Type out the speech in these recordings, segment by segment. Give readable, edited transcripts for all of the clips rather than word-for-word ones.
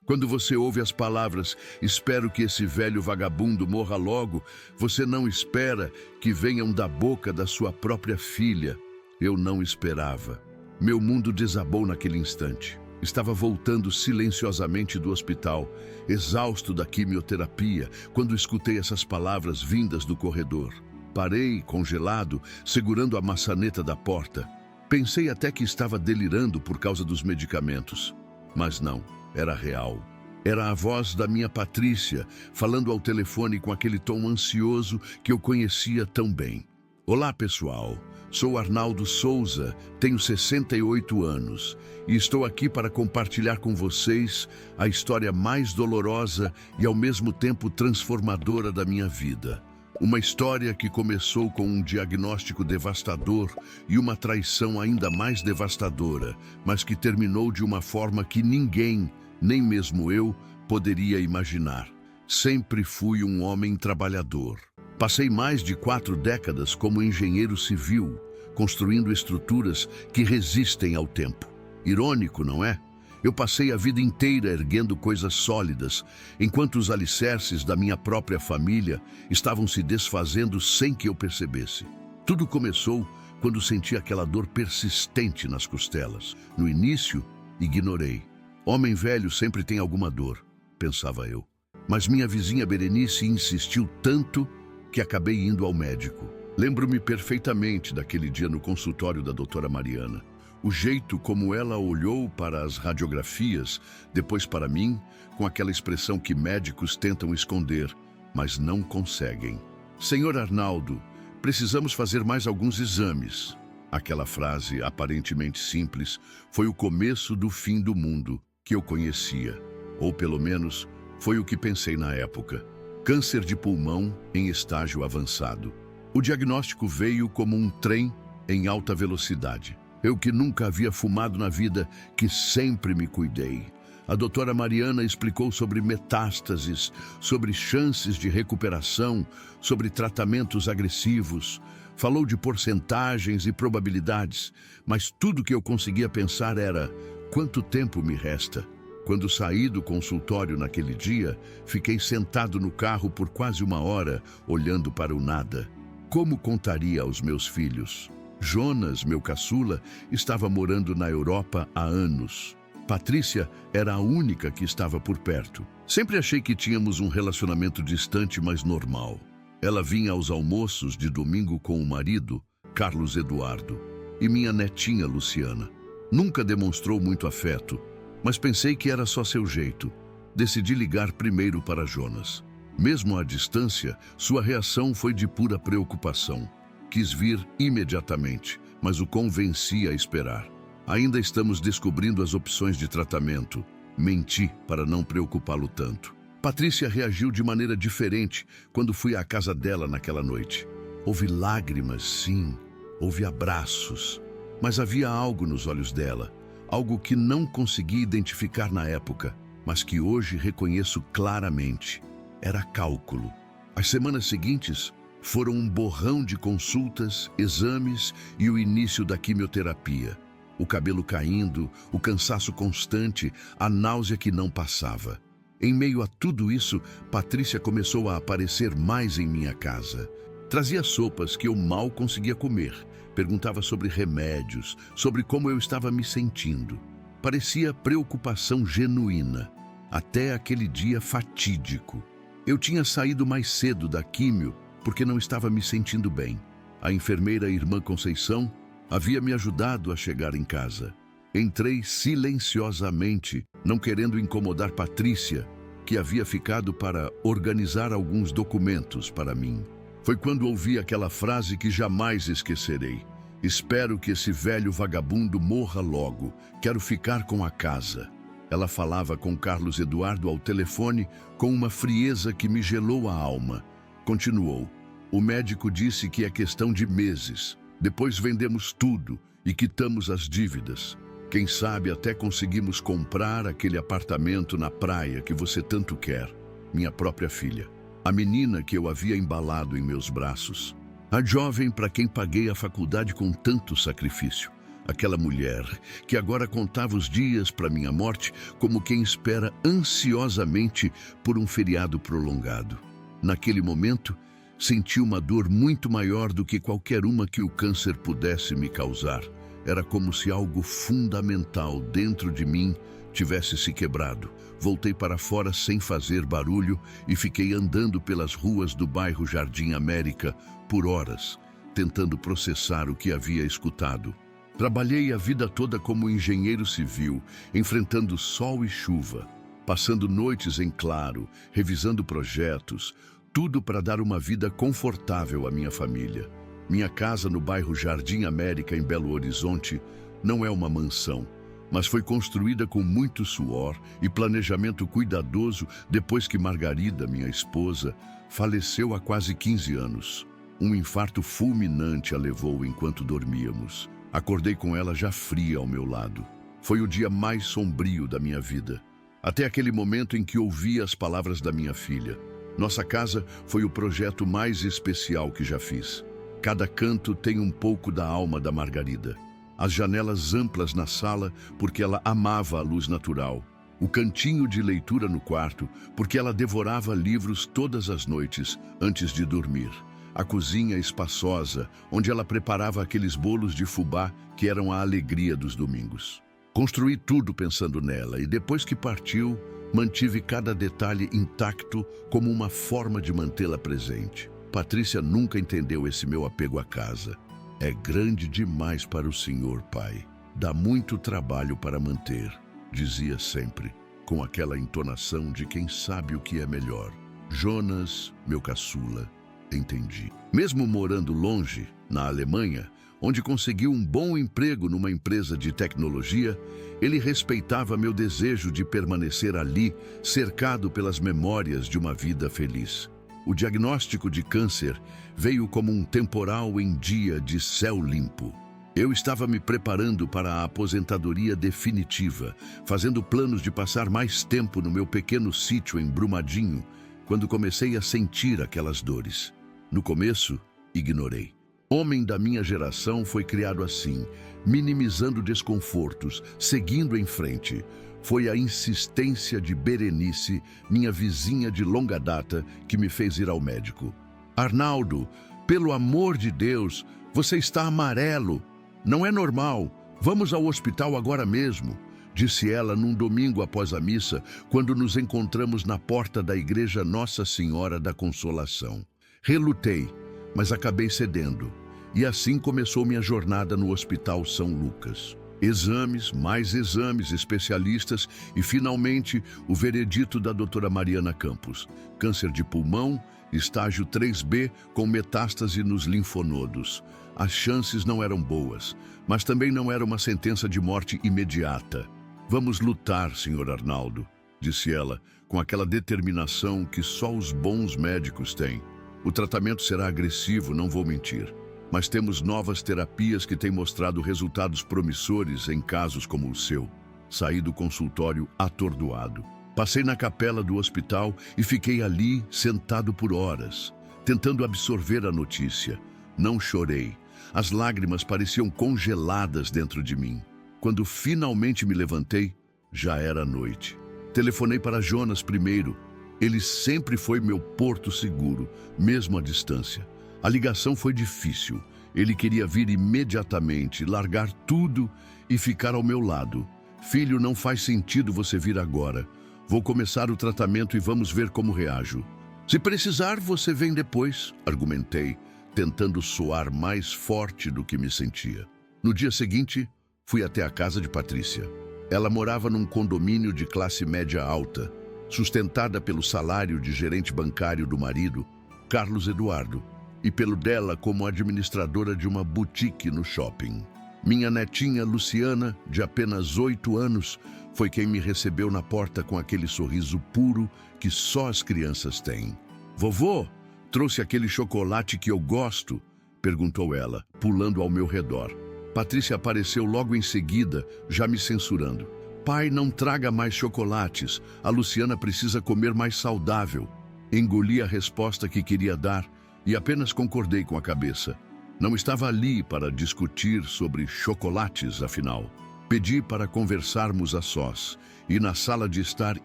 Quando você ouve as palavras, espero que esse velho vagabundo morra logo, você não espera que venham da boca da sua própria filha. Eu não esperava. Meu mundo desabou naquele instante. Estava voltando silenciosamente do hospital, exausto da quimioterapia, quando escutei essas palavras vindas do corredor. Parei, congelado, segurando a maçaneta da porta. Pensei até que estava delirando por causa dos medicamentos. Mas não, era real. Era a voz da minha Patrícia, falando ao telefone com aquele tom ansioso que eu conhecia tão bem. Olá, pessoal. Sou Arnaldo Souza, tenho 68 anos e estou aqui para compartilhar com vocês a história mais dolorosa e ao mesmo tempo transformadora da minha vida. Uma história que começou com um diagnóstico devastador e uma traição ainda mais devastadora, mas que terminou de uma forma que ninguém, nem mesmo eu, poderia imaginar. Sempre fui um homem trabalhador. Passei mais de 4 décadas como engenheiro civil, construindo estruturas que resistem ao tempo. Irônico, não é? Eu passei a vida inteira erguendo coisas sólidas, enquanto os alicerces da minha própria família estavam se desfazendo sem que eu percebesse. Tudo começou quando senti aquela dor persistente nas costelas. No início, ignorei. Homem velho sempre tem alguma dor, pensava eu. Mas minha vizinha Berenice insistiu tanto que acabei indo ao médico. Lembro-me perfeitamente daquele dia no consultório da doutora Mariana. O jeito como ela olhou para as radiografias, depois para mim, com aquela expressão que médicos tentam esconder, mas não conseguem. Senhor Arnaldo, precisamos fazer mais alguns exames. Aquela frase, aparentemente simples, foi o começo do fim do mundo que eu conhecia. Ou pelo menos, foi o que pensei na época. Câncer de pulmão em estágio avançado. O diagnóstico veio como um trem em alta velocidade. Eu que nunca havia fumado na vida, que sempre me cuidei. A doutora Mariana explicou sobre metástases, sobre chances de recuperação, sobre tratamentos agressivos. Falou de porcentagens e probabilidades, mas tudo que eu conseguia pensar era: quanto tempo me resta? Quando saí do consultório naquele dia, fiquei sentado no carro por quase 1 hora, olhando para o nada. Como contaria aos meus filhos? Jonas, meu caçula, estava morando na Europa há anos. Patrícia era a única que estava por perto. Sempre achei que tínhamos um relacionamento distante, mas normal. Ela vinha aos almoços de domingo com o marido, Carlos Eduardo, e minha netinha Luciana. Nunca demonstrou muito afeto, mas pensei que era só seu jeito. Decidi ligar primeiro para Jonas. Mesmo à distância, sua reação foi de pura preocupação. Quis vir imediatamente, mas o convenci a esperar. Ainda estamos descobrindo as opções de tratamento. Menti para não preocupá-lo tanto. Patrícia reagiu de maneira diferente quando fui à casa dela naquela noite. Houve lágrimas, sim. Houve abraços. Mas havia algo nos olhos dela. Algo que não consegui identificar na época, mas que hoje reconheço claramente. Era cálculo. As semanas seguintes foram um borrão de consultas, exames e o início da quimioterapia. O cabelo caindo, o cansaço constante, a náusea que não passava. Em meio a tudo isso, Patrícia começou a aparecer mais em minha casa. Trazia sopas que eu mal conseguia comer. Perguntava sobre remédios, sobre como eu estava me sentindo. Parecia preocupação genuína, até aquele dia fatídico. Eu tinha saído mais cedo da químio porque não estava me sentindo bem. A enfermeira irmã Conceição havia me ajudado a chegar em casa. Entrei silenciosamente, não querendo incomodar Patrícia, que havia ficado para organizar alguns documentos para mim. Foi quando ouvi aquela frase que jamais esquecerei. Espero que esse velho vagabundo morra logo. Quero ficar com a casa. Ela falava com Carlos Eduardo ao telefone com uma frieza que me gelou a alma. Continuou. O médico disse que é questão de meses. Depois vendemos tudo e quitamos as dívidas. Quem sabe até conseguimos comprar aquele apartamento na praia que você tanto quer. Minha própria filha. A menina que eu havia embalado em meus braços. A jovem para quem paguei a faculdade com tanto sacrifício. Aquela mulher que agora contava os dias para minha morte como quem espera ansiosamente por um feriado prolongado. Naquele momento, senti uma dor muito maior do que qualquer uma que o câncer pudesse me causar. Era como se algo fundamental dentro de mim tivesse se quebrado. Voltei para fora sem fazer barulho e fiquei andando pelas ruas do bairro Jardim América por horas, tentando processar o que havia escutado. Trabalhei a vida toda como engenheiro civil, enfrentando sol e chuva, passando noites em claro, revisando projetos, tudo para dar uma vida confortável à minha família. Minha casa no bairro Jardim América, em Belo Horizonte, não é uma mansão, mas foi construída com muito suor e planejamento cuidadoso depois que Margarida, minha esposa, faleceu há quase 15 anos. Um infarto fulminante a levou enquanto dormíamos. Acordei com ela já fria ao meu lado. Foi o dia mais sombrio da minha vida, até aquele momento em que ouvi as palavras da minha filha. Nossa casa foi o projeto mais especial que já fiz. Cada canto tem um pouco da alma da Margarida. As janelas amplas na sala, porque ela amava a luz natural. O cantinho de leitura no quarto, porque ela devorava livros todas as noites antes de dormir. A cozinha espaçosa, onde ela preparava aqueles bolos de fubá que eram a alegria dos domingos. Construí tudo pensando nela e depois que partiu, mantive cada detalhe intacto como uma forma de mantê-la presente. Patrícia nunca entendeu esse meu apego à casa. É grande demais para o senhor, pai. Dá muito trabalho para manter, dizia sempre, com aquela entonação de quem sabe o que é melhor. Jonas, meu caçula, entendi. Mesmo morando longe, na Alemanha, onde conseguiu um bom emprego numa empresa de tecnologia, ele respeitava meu desejo de permanecer ali, cercado pelas memórias de uma vida feliz. O diagnóstico de câncer veio como um temporal em dia de céu limpo. Eu estava me preparando para a aposentadoria definitiva, fazendo planos de passar mais tempo no meu pequeno sítio em Brumadinho, quando comecei a sentir aquelas dores. No começo, ignorei. Homem da minha geração foi criado assim, minimizando desconfortos, seguindo em frente. Foi a insistência de Berenice, minha vizinha de longa data, que me fez ir ao médico. Arnaldo, pelo amor de Deus, você está amarelo. Não é normal. Vamos ao hospital agora mesmo, disse ela num domingo após a missa, quando nos encontramos na porta da igreja Nossa Senhora da Consolação. Relutei, mas acabei cedendo. E assim começou minha jornada no Hospital São Lucas. Exames, mais exames, especialistas e, finalmente, o veredito da doutora Mariana Campos. Câncer de pulmão, estágio 3B, com metástase nos linfonodos. As chances não eram boas, mas também não era uma sentença de morte imediata. Vamos lutar, senhor Arnaldo, disse ela, com aquela determinação que só os bons médicos têm. O tratamento será agressivo, não vou mentir. Mas temos novas terapias que têm mostrado resultados promissores em casos como o seu. Saí do consultório atordoado. Passei na capela do hospital e fiquei ali, sentado por horas, tentando absorver a notícia. Não chorei. As lágrimas pareciam congeladas dentro de mim. Quando finalmente me levantei, já era noite. Telefonei para Jonas primeiro. Ele sempre foi meu porto seguro, mesmo à distância. A ligação foi difícil. Ele queria vir imediatamente, largar tudo e ficar ao meu lado. Filho, não faz sentido você vir agora. Vou começar o tratamento e vamos ver como reajo. Se precisar, você vem depois, argumentei, tentando soar mais forte do que me sentia. No dia seguinte, fui até a casa de Patrícia. Ela morava num condomínio de classe média alta, sustentada pelo salário de gerente bancário do marido, Carlos Eduardo, e pelo dela como administradora de uma boutique no shopping. Minha netinha Luciana, de apenas 8 anos, foi quem me recebeu na porta com aquele sorriso puro que só as crianças têm. Vovô, trouxe aquele chocolate que eu gosto? Perguntou ela, pulando ao meu redor. Patrícia apareceu logo em seguida, já me censurando. Pai, não traga mais chocolates. A Luciana precisa comer mais saudável. Engoli a resposta que queria dar e apenas concordei com a cabeça. Não estava ali para discutir sobre chocolates, afinal. Pedi para conversarmos a sós, e na sala de estar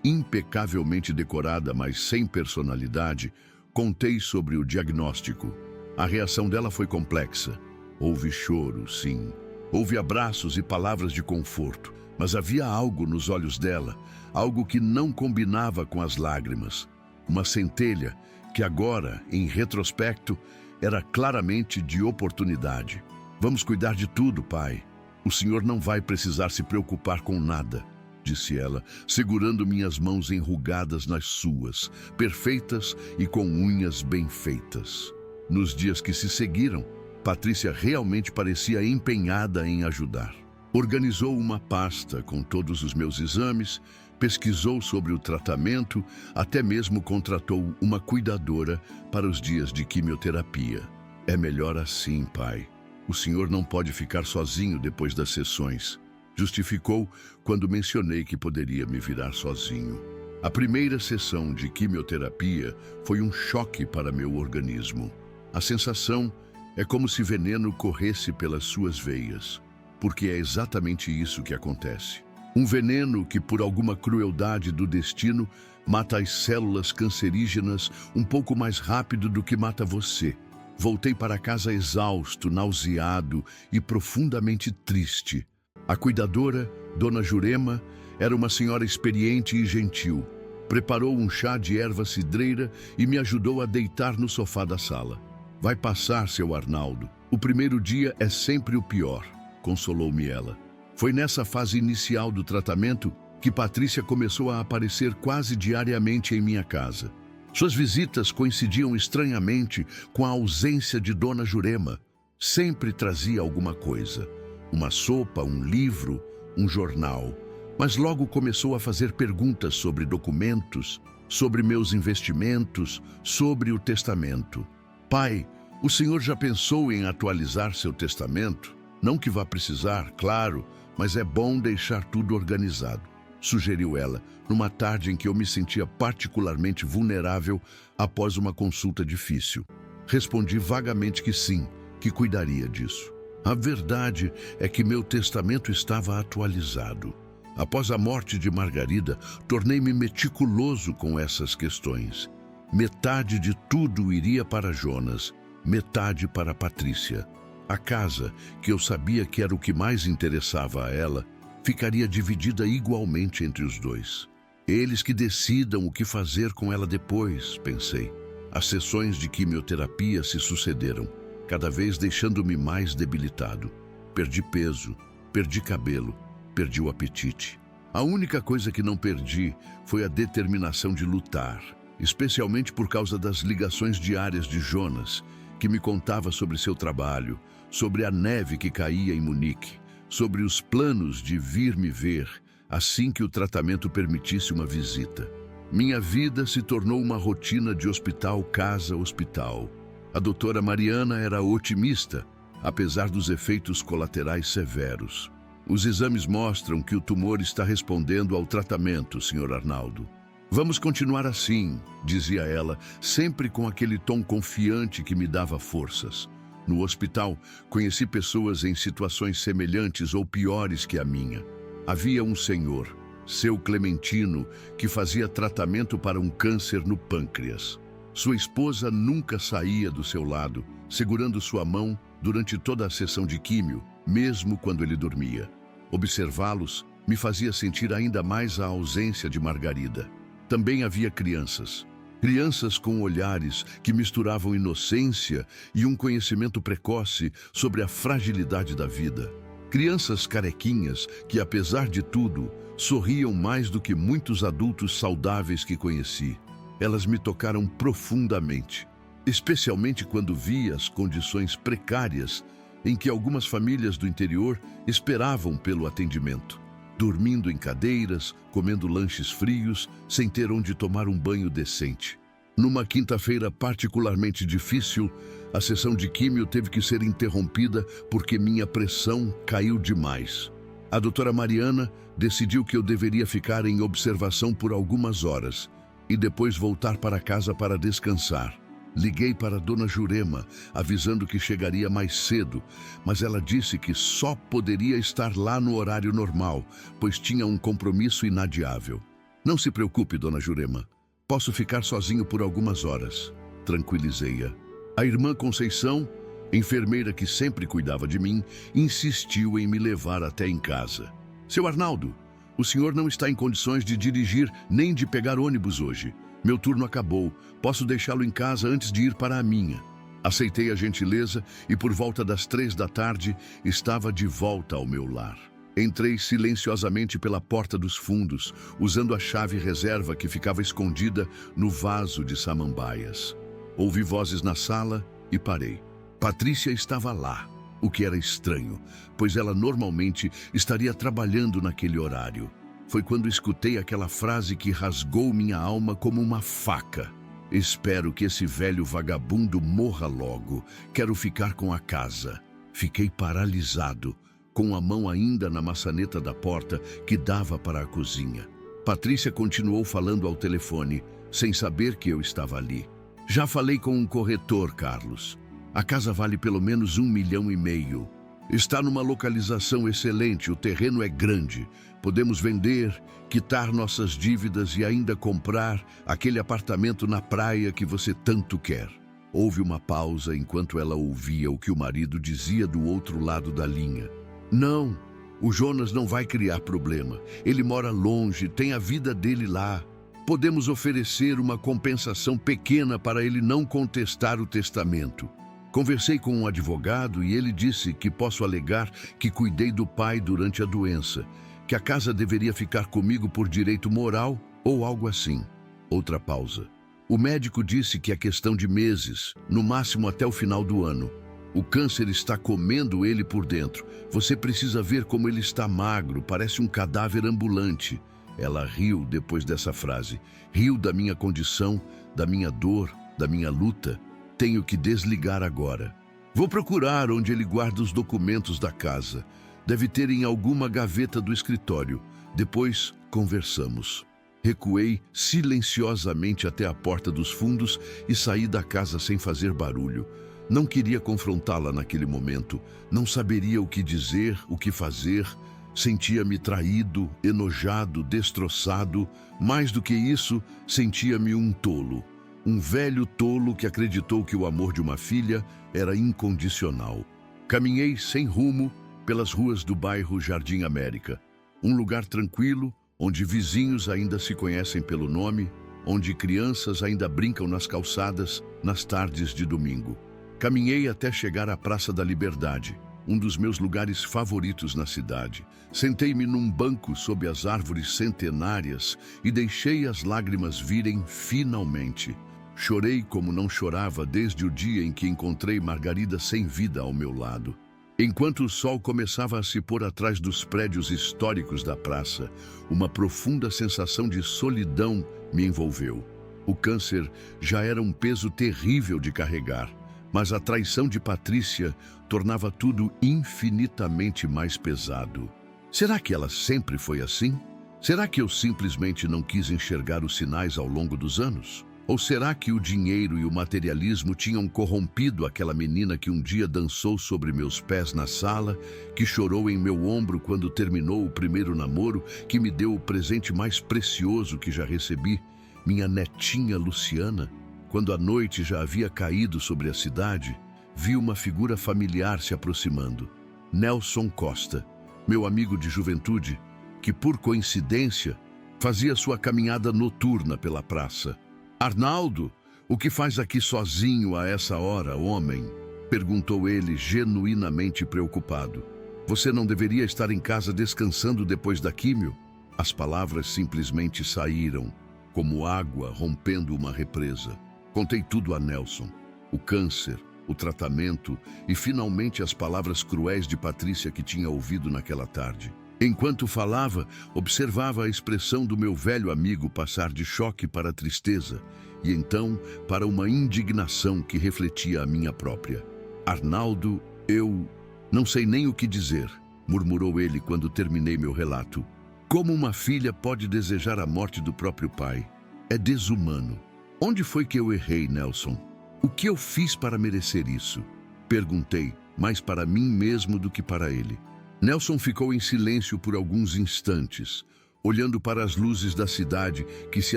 impecavelmente decorada, mas sem personalidade, contei sobre o diagnóstico. A reação dela foi complexa. Houve choro, sim. Houve abraços e palavras de conforto, mas havia algo nos olhos dela, algo que não combinava com as lágrimas. Uma centelha que agora, em retrospecto, era claramente de oportunidade. Vamos cuidar de tudo, pai. O senhor não vai precisar se preocupar com nada, disse ela, segurando minhas mãos enrugadas nas suas, perfeitas e com unhas bem feitas. Nos dias que se seguiram, Patrícia realmente parecia empenhada em ajudar. Organizou uma pasta com todos os meus exames, pesquisou sobre o tratamento, até mesmo contratou uma cuidadora para os dias de quimioterapia. É melhor assim, pai. O senhor não pode ficar sozinho depois das sessões, justificou quando mencionei que poderia me virar sozinho. A primeira sessão de quimioterapia foi um choque para meu organismo. A sensação é como se veneno corresse pelas suas veias, porque é exatamente isso que acontece. Um veneno que, por alguma crueldade do destino, mata as células cancerígenas um pouco mais rápido do que mata você. Voltei para casa exausto, nauseado e profundamente triste. A cuidadora, Dona Jurema, era uma senhora experiente e gentil. Preparou um chá de erva cidreira e me ajudou a deitar no sofá da sala. Vai passar, seu Arnaldo. O primeiro dia é sempre o pior, consolou-me ela. Foi nessa fase inicial do tratamento que Patrícia começou a aparecer quase diariamente em minha casa. Suas visitas coincidiam estranhamente com a ausência de Dona Jurema. Sempre trazia alguma coisa. Uma sopa, um livro, um jornal. Mas logo começou a fazer perguntas sobre documentos, sobre meus investimentos, sobre o testamento. Pai, o senhor já pensou em atualizar seu testamento? Não que vá precisar, claro, mas é bom deixar tudo organizado, sugeriu ela, numa tarde em que eu me sentia particularmente vulnerável após uma consulta difícil. Respondi vagamente que sim, que cuidaria disso. A verdade é que meu testamento estava atualizado. Após a morte de Margarida, tornei-me meticuloso com essas questões. Metade de tudo iria para Jonas, metade para Patrícia. A casa, que eu sabia que era o que mais interessava a ela, ficaria dividida igualmente entre os dois. Eles que decidam o que fazer com ela depois, pensei. As sessões de quimioterapia se sucederam, cada vez deixando-me mais debilitado. Perdi peso, perdi cabelo, perdi o apetite. A única coisa que não perdi foi a determinação de lutar, especialmente por causa das ligações diárias de Jonas, que me contava sobre seu trabalho, sobre a neve que caía em Munique, sobre os planos de vir me ver assim que o tratamento permitisse uma visita. Minha vida se tornou uma rotina de hospital, casa, hospital. A doutora Mariana era otimista, apesar dos efeitos colaterais severos. Os exames mostram que o tumor está respondendo ao tratamento, Sr. Arnaldo. Vamos continuar assim, dizia ela, sempre com aquele tom confiante que me dava forças. No hospital, conheci pessoas em situações semelhantes ou piores que a minha. Havia um senhor, seu Clementino, que fazia tratamento para um câncer no pâncreas. Sua esposa nunca saía do seu lado, segurando sua mão durante toda a sessão de químio, mesmo quando ele dormia. Observá-los me fazia sentir ainda mais a ausência de Margarida. Também havia crianças. Crianças com olhares que misturavam inocência e um conhecimento precoce sobre a fragilidade da vida. Crianças carequinhas que, apesar de tudo, sorriam mais do que muitos adultos saudáveis que conheci. Elas me tocaram profundamente, especialmente quando vi as condições precárias em que algumas famílias do interior esperavam pelo atendimento. Dormindo em cadeiras, comendo lanches frios, sem ter onde tomar um banho decente. Numa quinta-feira particularmente difícil, a sessão de químio teve que ser interrompida porque minha pressão caiu demais. A doutora Mariana decidiu que eu deveria ficar em observação por algumas horas e depois voltar para casa para descansar. Liguei para Dona Jurema, avisando que chegaria mais cedo, mas ela disse que só poderia estar lá no horário normal, pois tinha um compromisso inadiável. Não se preocupe, Dona Jurema. Posso ficar sozinho por algumas horas. Tranquilizei-a. A irmã Conceição, enfermeira que sempre cuidava de mim, insistiu em me levar até em casa. Seu Arnaldo, o senhor não está em condições de dirigir nem de pegar ônibus hoje. Meu turno acabou. Posso deixá-lo em casa antes de ir para a minha. Aceitei a gentileza e por volta das 3 da tarde estava de volta ao meu lar. Entrei silenciosamente pela porta dos fundos, usando a chave reserva que ficava escondida no vaso de samambaias. Ouvi vozes na sala e parei. Patrícia estava lá, o que era estranho, pois ela normalmente estaria trabalhando naquele horário. Foi quando escutei aquela frase que rasgou minha alma como uma faca. Espero que esse velho vagabundo morra logo. Quero ficar com a casa. Fiquei paralisado, com a mão ainda na maçaneta da porta que dava para a cozinha. Patrícia continuou falando ao telefone, sem saber que eu estava ali. Já falei com um corretor, Carlos. A casa vale pelo menos 1,5 milhão. Está numa localização excelente, o terreno é grande. Podemos vender, quitar nossas dívidas e ainda comprar aquele apartamento na praia que você tanto quer. Houve uma pausa enquanto ela ouvia o que o marido dizia do outro lado da linha. Não, o Jonas não vai criar problema. Ele mora longe, tem a vida dele lá. Podemos oferecer uma compensação pequena para ele não contestar o testamento. Conversei com um advogado e ele disse que posso alegar que cuidei do pai durante a doença, que a casa deveria ficar comigo por direito moral ou algo assim. Outra pausa. O médico disse que é questão de meses, no máximo até o final do ano. O câncer está comendo ele por dentro. Você precisa ver como ele está magro, parece um cadáver ambulante. Ela riu depois dessa frase. Riu da minha condição, da minha dor, da minha luta. Tenho que desligar agora. Vou procurar onde ele guarda os documentos da casa. Deve ter em alguma gaveta do escritório. Depois conversamos. Recuei silenciosamente até a porta dos fundos e saí da casa sem fazer barulho. Não queria confrontá-la naquele momento. Não saberia o que dizer, o que fazer. Sentia-me traído, enojado, destroçado. Mais do que isso, sentia-me um tolo. Um velho tolo que acreditou que o amor de uma filha era incondicional. Caminhei sem rumo pelas ruas do bairro Jardim América. Um lugar tranquilo, onde vizinhos ainda se conhecem pelo nome, onde crianças ainda brincam nas calçadas nas tardes de domingo. Caminhei até chegar à Praça da Liberdade, um dos meus lugares favoritos na cidade. Sentei-me num banco sob as árvores centenárias e deixei as lágrimas virem finalmente. Chorei como não chorava desde o dia em que encontrei Margarida sem vida ao meu lado. Enquanto o sol começava a se pôr atrás dos prédios históricos da praça, uma profunda sensação de solidão me envolveu. O câncer já era um peso terrível de carregar, mas a traição de Patrícia tornava tudo infinitamente mais pesado. Será que ela sempre foi assim? Será que eu simplesmente não quis enxergar os sinais ao longo dos anos? Ou será que o dinheiro e o materialismo tinham corrompido aquela menina que um dia dançou sobre meus pés na sala, que chorou em meu ombro quando terminou o primeiro namoro, que me deu o presente mais precioso que já recebi, minha netinha Luciana? Quando a noite já havia caído sobre a cidade, vi uma figura familiar se aproximando. Nelson Costa, meu amigo de juventude, que por coincidência fazia sua caminhada noturna pela praça. Arnaldo, o que faz aqui sozinho a essa hora, homem? Perguntou ele, genuinamente preocupado. Você não deveria estar em casa descansando depois da químio? As palavras simplesmente saíram, como água rompendo uma represa. Contei tudo a Nelson. O câncer, o tratamento e finalmente as palavras cruéis de Patrícia que tinha ouvido naquela tarde. Enquanto falava, observava a expressão do meu velho amigo passar de choque para tristeza e então para uma indignação que refletia a minha própria. Arnaldo, eu não sei nem o que dizer, murmurou ele quando terminei meu relato. Como uma filha pode desejar a morte do próprio pai? É desumano. Onde foi que eu errei, Nelson? O que eu fiz para merecer isso? Perguntei, mais para mim mesmo do que para ele. Nelson ficou em silêncio por alguns instantes, olhando para as luzes da cidade que se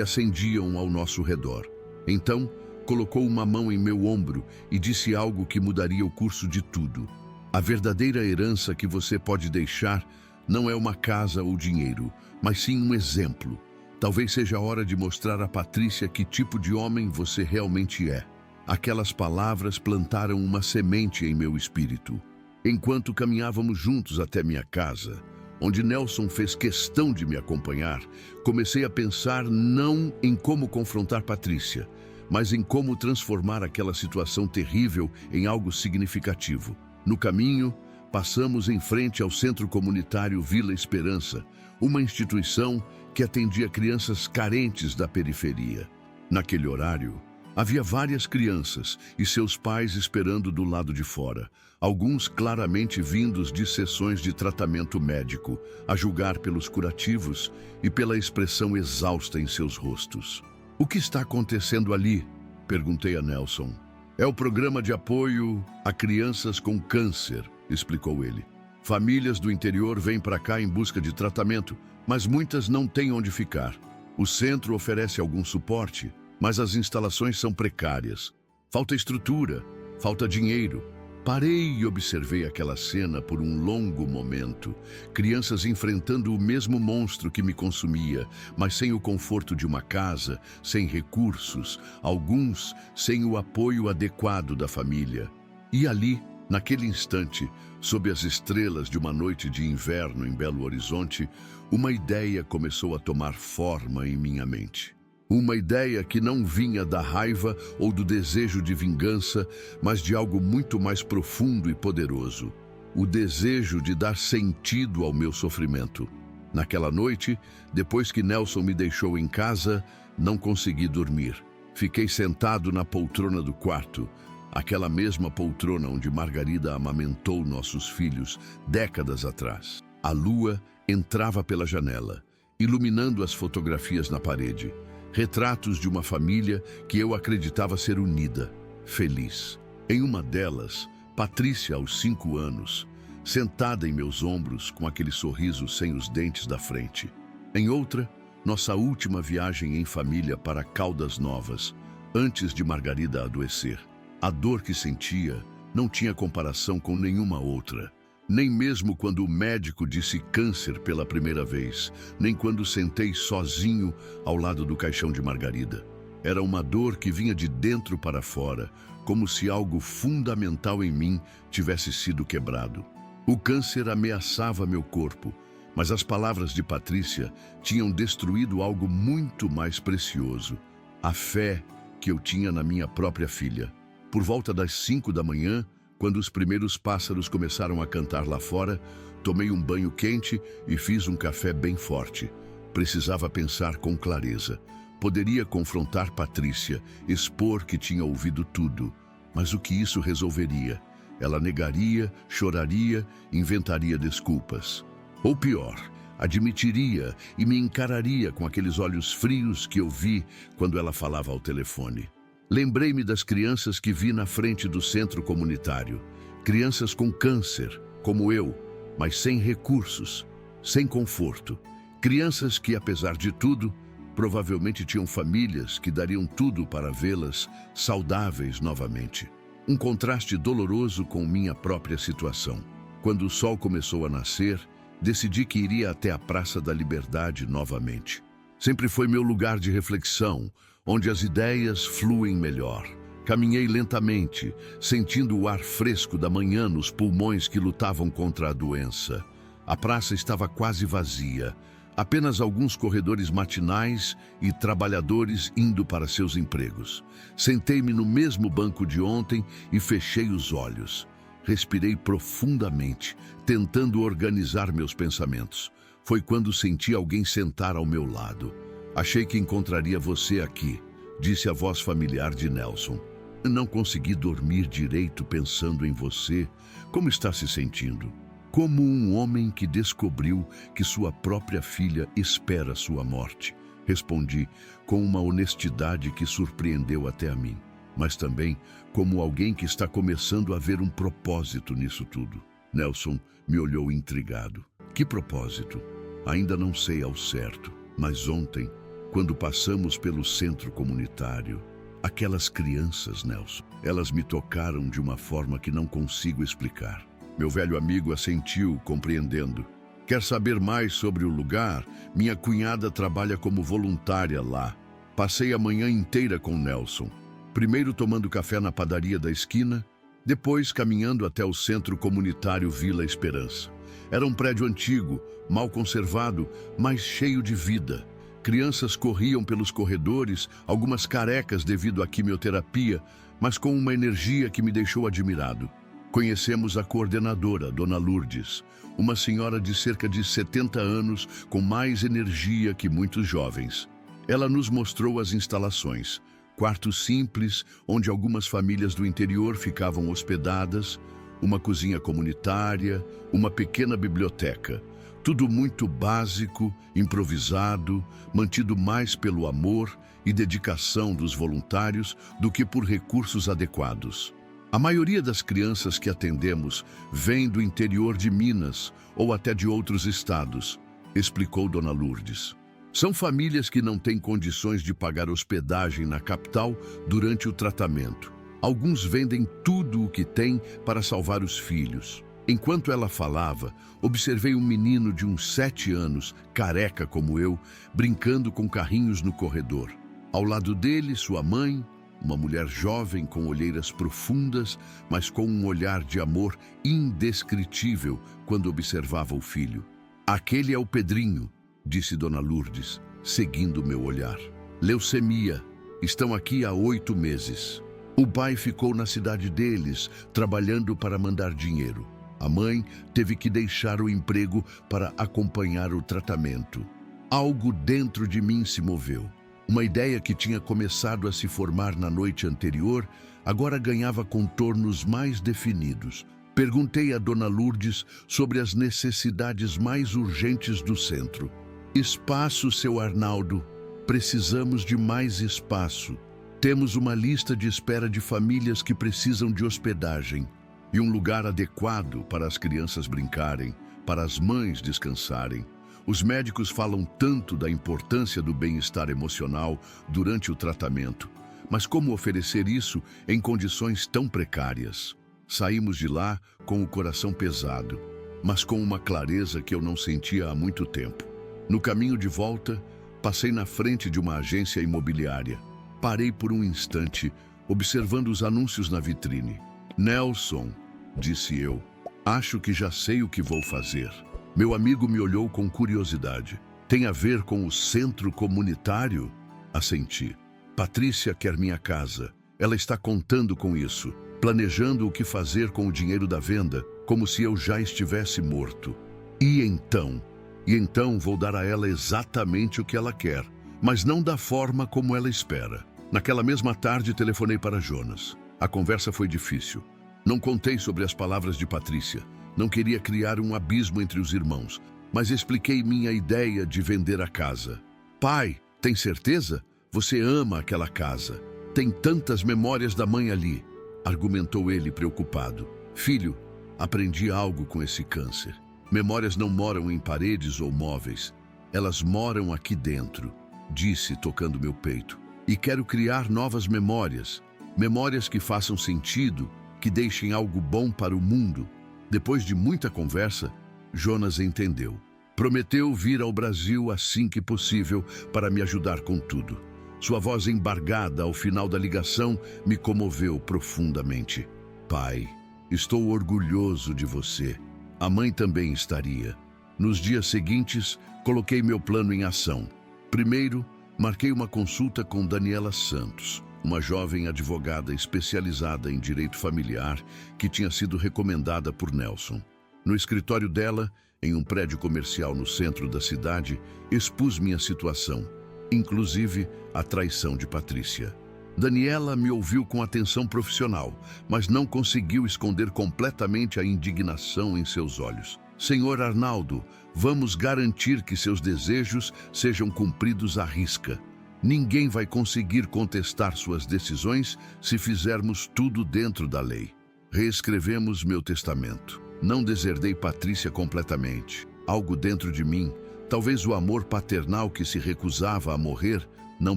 acendiam ao nosso redor. Então, colocou uma mão em meu ombro e disse algo que mudaria o curso de tudo. A verdadeira herança que você pode deixar não é uma casa ou dinheiro, mas sim um exemplo. Talvez seja a hora de mostrar a Patrícia que tipo de homem você realmente é. Aquelas palavras plantaram uma semente em meu espírito. Enquanto caminhávamos juntos até minha casa, onde Nelson fez questão de me acompanhar, comecei a pensar não em como confrontar Patrícia, mas em como transformar aquela situação terrível em algo significativo. No caminho, passamos em frente ao Centro Comunitário Vila Esperança, uma instituição que atendia crianças carentes da periferia. Naquele horário, havia várias crianças e seus pais esperando do lado de fora, alguns claramente vindos de sessões de tratamento médico, a julgar pelos curativos e pela expressão exausta em seus rostos. "O que está acontecendo ali?" perguntei a Nelson. "É o programa de apoio a crianças com câncer", explicou ele. "Famílias do interior vêm para cá em busca de tratamento, mas muitas não têm onde ficar. O centro oferece algum suporte, mas as instalações são precárias. Falta estrutura, falta dinheiro." Parei e observei aquela cena por um longo momento. Crianças enfrentando o mesmo monstro que me consumia, mas sem o conforto de uma casa, sem recursos, alguns sem o apoio adequado da família. E ali, naquele instante, sob as estrelas de uma noite de inverno em Belo Horizonte, uma ideia começou a tomar forma em minha mente. Uma ideia que não vinha da raiva ou do desejo de vingança, mas de algo muito mais profundo e poderoso. O desejo de dar sentido ao meu sofrimento. Naquela noite, depois que Nelson me deixou em casa, não consegui dormir. Fiquei sentado na poltrona do quarto, aquela mesma poltrona onde Margarida amamentou nossos filhos décadas atrás. A lua entrava pela janela, iluminando as fotografias na parede. Retratos de uma família que eu acreditava ser unida, feliz. Em uma delas, Patrícia, aos 5 anos, sentada em meus ombros com aquele sorriso sem os dentes da frente. Em outra, nossa última viagem em família para Caldas Novas, antes de Margarida adoecer. A dor que sentia não tinha comparação com nenhuma outra. Nem mesmo quando o médico disse câncer pela primeira vez, nem quando sentei sozinho ao lado do caixão de Margarida. Era uma dor que vinha de dentro para fora, como se algo fundamental em mim tivesse sido quebrado. O câncer ameaçava meu corpo, mas as palavras de Patrícia tinham destruído algo muito mais precioso: a fé que eu tinha na minha própria filha. Por volta das 5 da manhã, quando os primeiros pássaros começaram a cantar lá fora, tomei um banho quente e fiz um café bem forte. Precisava pensar com clareza. Poderia confrontar Patrícia, expor que tinha ouvido tudo. Mas o que isso resolveria? Ela negaria, choraria, inventaria desculpas. Ou pior, admitiria e me encararia com aqueles olhos frios que eu vi quando ela falava ao telefone. Lembrei-me das crianças que vi na frente do centro comunitário. Crianças com câncer, como eu, mas sem recursos, sem conforto. Crianças que, apesar de tudo, provavelmente tinham famílias que dariam tudo para vê-las saudáveis novamente. Um contraste doloroso com minha própria situação. Quando o sol começou a nascer, decidi que iria até a Praça da Liberdade novamente. Sempre foi meu lugar de reflexão, onde as ideias fluem melhor. Caminhei lentamente, sentindo o ar fresco da manhã nos pulmões que lutavam contra a doença. A praça estava quase vazia, apenas alguns corredores matinais e trabalhadores indo para seus empregos. Sentei-me no mesmo banco de ontem e fechei os olhos. Respirei profundamente, tentando organizar meus pensamentos. Foi quando senti alguém sentar ao meu lado. "Achei que encontraria você aqui", disse a voz familiar de Nelson. "Não consegui dormir direito pensando em você. Como está se sentindo?" "Como um homem que descobriu que sua própria filha espera sua morte", respondi com uma honestidade que surpreendeu até a mim. mas também como alguém que está começando a ver um propósito nisso tudo. Nelson me olhou intrigado. Que propósito? Ainda não sei ao certo, mas ontem, quando passamos pelo centro comunitário, aquelas crianças, Nelson, elas me tocaram de uma forma que não consigo explicar. Meu velho amigo assentiu, compreendendo. Quer saber mais sobre o lugar? Minha cunhada trabalha como voluntária lá. Passei a manhã inteira com Nelson. Primeiro tomando café na padaria da esquina, depois caminhando até o centro comunitário Vila Esperança. Era um prédio antigo, mal conservado, mas cheio de vida. Crianças corriam pelos corredores, algumas carecas devido à quimioterapia, mas com uma energia que me deixou admirado. Conhecemos a coordenadora, Dona Lourdes, uma senhora de cerca de 70 anos com mais energia que muitos jovens. Ela nos mostrou as instalações, quartos simples onde algumas famílias do interior ficavam hospedadas, uma cozinha comunitária, uma pequena biblioteca. Tudo muito básico, improvisado, mantido mais pelo amor e dedicação dos voluntários do que por recursos adequados. A maioria das crianças que atendemos vem do interior de Minas ou até de outros estados, explicou Dona Lourdes. São famílias que não têm condições de pagar hospedagem na capital durante o tratamento. Alguns vendem tudo o que têm para salvar os filhos. Enquanto ela falava, observei um menino de uns 7 anos, careca como eu, brincando com carrinhos no corredor. Ao lado dele, sua mãe, uma mulher jovem com olheiras profundas, mas com um olhar de amor indescritível quando observava o filho. Aquele é o Pedrinho, disse Dona Lourdes, seguindo meu olhar. Leucemia. Estão aqui há 8 meses. O pai ficou na cidade deles, trabalhando para mandar dinheiro. A mãe teve que deixar o emprego para acompanhar o tratamento. Algo dentro de mim se moveu. Uma ideia que tinha começado a se formar na noite anterior, agora ganhava contornos mais definidos. Perguntei a Dona Lourdes sobre as necessidades mais urgentes do centro. Espaço, seu Arnaldo. Precisamos de mais espaço. Temos uma lista de espera de famílias que precisam de hospedagem e um lugar adequado para as crianças brincarem, para as mães descansarem. Os médicos falam tanto da importância do bem-estar emocional durante o tratamento, mas como oferecer isso em condições tão precárias? Saímos de lá com o coração pesado, mas com uma clareza que eu não sentia há muito tempo. No caminho de volta, passei na frente de uma agência imobiliária. Parei por um instante, observando os anúncios na vitrine. Nelson, disse eu, acho que já sei o que vou fazer. Meu amigo me olhou com curiosidade. Tem a ver com o centro comunitário? Assenti. Patrícia quer minha casa. Ela está contando com isso, planejando o que fazer com o dinheiro da venda, como se eu já estivesse morto. E então vou dar a ela exatamente o que ela quer, mas não da forma como ela espera. Naquela mesma tarde, telefonei para Jonas. A conversa foi difícil. Não contei sobre as palavras de Patrícia. Não queria criar um abismo entre os irmãos, mas expliquei minha ideia de vender a casa. Pai, tem certeza? Você ama aquela casa. Tem tantas memórias da mãe ali, argumentou ele preocupado. Filho, aprendi algo com esse câncer. Memórias não moram em paredes ou móveis. Elas moram aqui dentro, disse tocando meu peito. E quero criar novas memórias. Memórias que façam sentido, que deixem algo bom para o mundo. Depois de muita conversa, Jonas entendeu. Prometeu vir ao Brasil assim que possível para me ajudar com tudo. Sua voz embargada ao final da ligação me comoveu profundamente. Pai, estou orgulhoso de você. A mãe também estaria. Nos dias seguintes, coloquei meu plano em ação. Primeiro, marquei uma consulta com Daniela Santos, uma jovem advogada especializada em direito familiar que tinha sido recomendada por Nelson. No escritório dela, em um prédio comercial no centro da cidade, expus minha situação, inclusive a traição de Patrícia. Daniela me ouviu com atenção profissional, mas não conseguiu esconder completamente a indignação em seus olhos. Senhor Arnaldo, vamos garantir que seus desejos sejam cumpridos à risca. Ninguém vai conseguir contestar suas decisões se fizermos tudo dentro da lei. Reescrevemos meu testamento. Não deserdei Patrícia completamente. Algo dentro de mim, talvez o amor paternal que se recusava a morrer, não